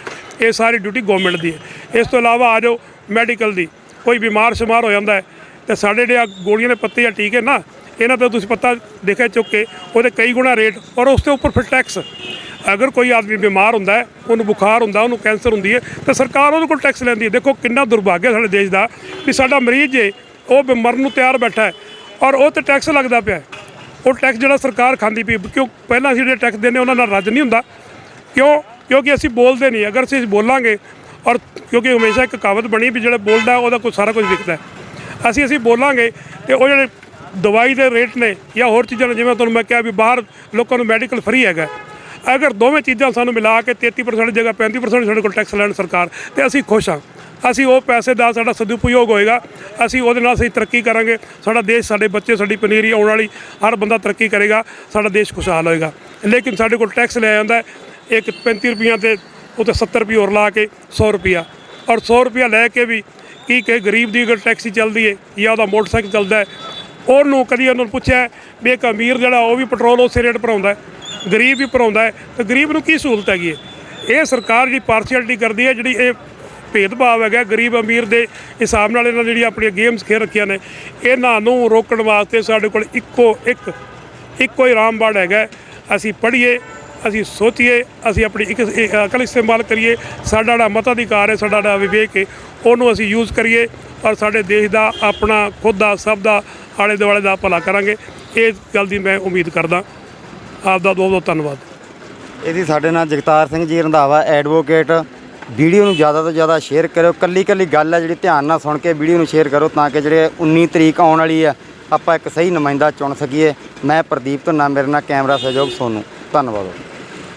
ਇਹ ਸਾਰੀ ਡਿਊਟੀ ਗਵਰਨਮੈਂਟ ਦੀ ਹੈ। ਇਸ ਤੋਂ ਇਲਾਵਾ ਆ ਜਾਓ ਮੈਡੀਕਲ ਦੀ, ਕੋਈ ਬਿਮਾਰ ਸ਼ਮਾਰ ਹੋ ਜਾਂਦਾ ਹੈ ਤੇ ਸਾਡੇ ਜਿਹੜੇ ਗੋਲੀਆਂ ਦੇ ਪੱਤੇ ਜਾਂ ਟੀਕੇ ਨਾ, ਇਹਨਾਂ ਦਾ ਤੁਸੀਂ ਪਤਾ ਦੇਖਿਆ ਚੁੱਕ ਕੇ ਉਹਦੇ ਕਈ ਗੁਣਾ ਰੇਟ, ਔਰ ਉਸ ਦੇ ਉੱਪਰ ਫਿਰ ਟੈਕਸ। ਅਗਰ ਕੋਈ ਆਦਮੀ ਬਿਮਾਰ ਹੁੰਦਾ ਹੈ, ਉਹਨੂੰ ਬੁਖਾਰ ਹੁੰਦਾ, ਉਹਨੂੰ ਕੈਂਸਰ ਹੁੰਦੀ ਹੈ, ਤਾਂ ਸਰਕਾਰ ਉਹਦੇ ਕੋਲ ਟੈਕਸ ਲੈਂਦੀ ਹੈ। ਦੇਖੋ ਕਿੰਨਾ ਦੁਰਭਾਗਿਆ ਸਾਡੇ ਦੇਸ਼ ਦਾ ਵੀ ਸਾਡਾ ਮਰੀਜ਼ ਜੇ ਉਹ ਮਰਨ ਨੂੰ ਤਿਆਰ ਬੈਠਾ ਹੈ ਔਰ ਉਹ 'ਤੇ ਟੈਕਸ ਲੱਗਦਾ ਪਿਆ। ਉਹ ਟੈਕਸ ਜਿਹੜਾ ਸਰਕਾਰ ਖਾਂਦੀ ਪਈ, ਕਿਉਂ? ਪਹਿਲਾਂ ਅਸੀਂ ਜਿਹੜੇ ਟੈਕਸ ਦਿੰਦੇ ਉਹਨਾਂ ਨਾਲ ਰੱਜ ਨਹੀਂ ਹੁੰਦਾ। ਕਿਉਂ? ਕਿਉਂਕਿ ਅਸੀਂ ਬੋਲਦੇ ਨਹੀਂ। ਅਗਰ ਅਸੀਂ ਬੋਲਾਂਗੇ, ਔਰ ਕਿਉਂਕਿ ਹਮੇਸ਼ਾ ਇੱਕ ਕਹਾਵਤ ਬਣੀ ਵੀ ਜਿਹੜਾ ਬੋਲਦਾ ਉਹਦਾ ਕੋਈ ਸਾਰਾ ਕੁਝ ਵਿਕਦਾ। ਅਸੀਂ ਬੋਲਾਂਗੇ ਤੇ ਉਹ ਜਿਹੜੇ ਦਵਾਈ ਦੇ ਰੇਟ ਨੇ ਜਾਂ ਹੋਰ ਚੀਜ਼ਾਂ ਨੇ, ਜਿਵੇਂ ਤੁਹਾਨੂੰ ਮੈਂ ਕਿਹਾ ਵੀ ਬਾਹਰ ਲੋਕਾਂ ਨੂੰ ਮੈਡੀਕਲ ਫਰੀ ਹੈਗਾ, ਅਗਰ ਦੋਵੇਂ ਚੀਜ਼ਾਂ ਸਾਨੂੰ ਮਿਲਾ ਕੇ 33% ਜਗ੍ਹਾ 35% ਸਾਡੇ ਕੋਲ ਟੈਕਸ ਲੈਣ ਸਰਕਾਰ, ਤੇ ਅਸੀਂ ਖੁਸ਼ ਹਾਂ। ਅਸੀਂ ਉਹ ਪੈਸੇ ਦਾ ਸਾਡਾ ਸਦਉਪਯੋਗ ਹੋਏਗਾ, ਅਸੀਂ ਉਹਦੇ ਨਾਲ ਅਸੀਂ ਤਰੱਕੀ ਕਰਾਂਗੇ। ਸਾਡਾ ਦੇਸ਼, ਸਾਡੇ ਬੱਚੇ, ਸਾਡੀ ਪਨੀਰੀ ਆਉਣ ਵਾਲੀ ਹਰ ਬੰਦਾ ਤਰੱਕੀ ਕਰੇਗਾ, ਸਾਡਾ ਦੇਸ਼ ਖੁਸ਼ਹਾਲ ਹੋਏਗਾ। ਲੇਕਿਨ ਸਾਡੇ ਕੋਲ ਟੈਕਸ ਲਿਆ ਜਾਂਦਾ ਇੱਕ 35 ਰੁਪਈਆਂ ਤੇ ਉੱਤੇ 70 ਰੁਪਏ ਹੋਰ ਲਾ ਕੇ 100 ਰੁਪਈਆ, ਔਰ 100 ਰੁਪਈਆ ਲੈ ਕੇ ਵੀ ਕੀ ਕਿ ਗਰੀਬ ਦੀ ਅਗਰ ਟੈਕਸੀ ਚੱਲਦੀ ਹੈ ਜਾਂ ਉਹਦਾ ਮੋਟਰਸਾਈਕਲ ਚੱਲਦਾ ਹੈ, ਉਹਨੂੰ ਕਦੀ ਉਹਨੂੰ ਪੁੱਛਿਆ ਵੀ ਇੱਕ ਅਮੀਰ ਜਿਹੜਾ ਉਹ ਵੀ ਪੈਟਰੋਲ ਉਸੇ ਰੇਟ ਭਰਾਉਂਦਾ, ਗਰੀਬ ਵੀ ਭਰਾਉਂਦਾ ਹੈ, ਤਾਂ ਗਰੀਬ ਨੂੰ ਕੀ ਸਹੂਲਤ ਹੈਗੀ ਹੈ? ਇਹ ਸਰਕਾਰ ਜਿਹੜੀ ਪਾਰਸ਼ੀਅਲਿਟੀ ਕਰਦੀ ਹੈ, ਜਿਹੜੀ ਇਹ ਭੇਦਭਾਵ ਹੈਗਾ ਗਰੀਬ ਅਮੀਰ ਦੇ ਹਿਸਾਬ ਨਾਲ, ਇਹਨਾਂ ਜਿਹੜੀਆਂ ਆਪਣੀਆਂ ਗੇਮਸ ਖੇਡ ਰੱਖੀਆਂ ਨੇ, ਇਹਨਾਂ ਨੂੰ ਰੋਕਣ ਵਾਸਤੇ ਸਾਡੇ ਕੋਲ ਇੱਕੋ ਹੀ ਰਾਮਬਾਣ ਹੈਗਾ। ਅਸੀਂ ਪੜ੍ਹੀਏ, ਅਸੀਂ ਸੋਚੀਏ, ਅਸੀਂ ਆਪਣੀ ਇੱਕ ਅਕਲ ਇਸਤੇਮਾਲ ਕਰੀਏ। ਸਾਡਾ ਜਿਹੜਾ ਮਤਾਧਿਕਾਰ ਹੈ, ਸਾਡਾ ਜਿਹੜਾ ਵਿਵੇਕ ਹੈ, ਉਹਨੂੰ ਅਸੀਂ ਯੂਜ਼ ਕਰੀਏ ਔਰ ਸਾਡੇ ਦੇਸ਼ ਦਾ, ਆਪਣਾ ਖੁਦ ਦਾ, ਸਭ ਦਾ, ਆਲੇ ਦੁਆਲੇ ਦਾ ਭਲਾ ਕਰਾਂਗੇ। ਇਹ ਗੱਲ ਦੀ ਮੈਂ ਉਮੀਦ ਕਰਦਾ। ਆਪ ਦਾ ਬਹੁਤ ਬਹੁਤ ਧੰਨਵਾਦ। ਇਹਦੀ ਸਾਡੇ ਨਾਲ ਜਗਤਾਰ ਸਿੰਘ ਜੀ ਰੰਧਾਵਾ ਐਡਵੋਕੇਟ। ਵੀਡੀਓ ਨੂੰ ਜ਼ਿਆਦਾ ਤੋਂ ਜ਼ਿਆਦਾ ਸ਼ੇਅਰ ਕਰਿਓ। ਕੱਲੀ ਗੱਲ ਹੈ ਜਿਹੜੀ ਧਿਆਨ ਨਾਲ ਸੁਣ ਕੇ ਵੀਡੀਓ ਨੂੰ ਸ਼ੇਅਰ ਕਰੋ, ਤਾਂ ਕਿ ਜਿਹੜੇ 19 ਤਰੀਕ ਆਉਣ ਵਾਲੀ ਆ ਆਪਾਂ ਇੱਕ ਸਹੀ ਨੁਮਾਇੰਦਾ ਚੁਣ ਸਕੀਏ। ਮੈਂ ਪ੍ਰਦੀਪ ਧੁੰਨਾ, ਮੇਰੇ ਨਾਲ ਕੈਮਰਾ ਸਹਿਯੋਗ ਸੋਨੂੰ। ਧੰਨਵਾਦ।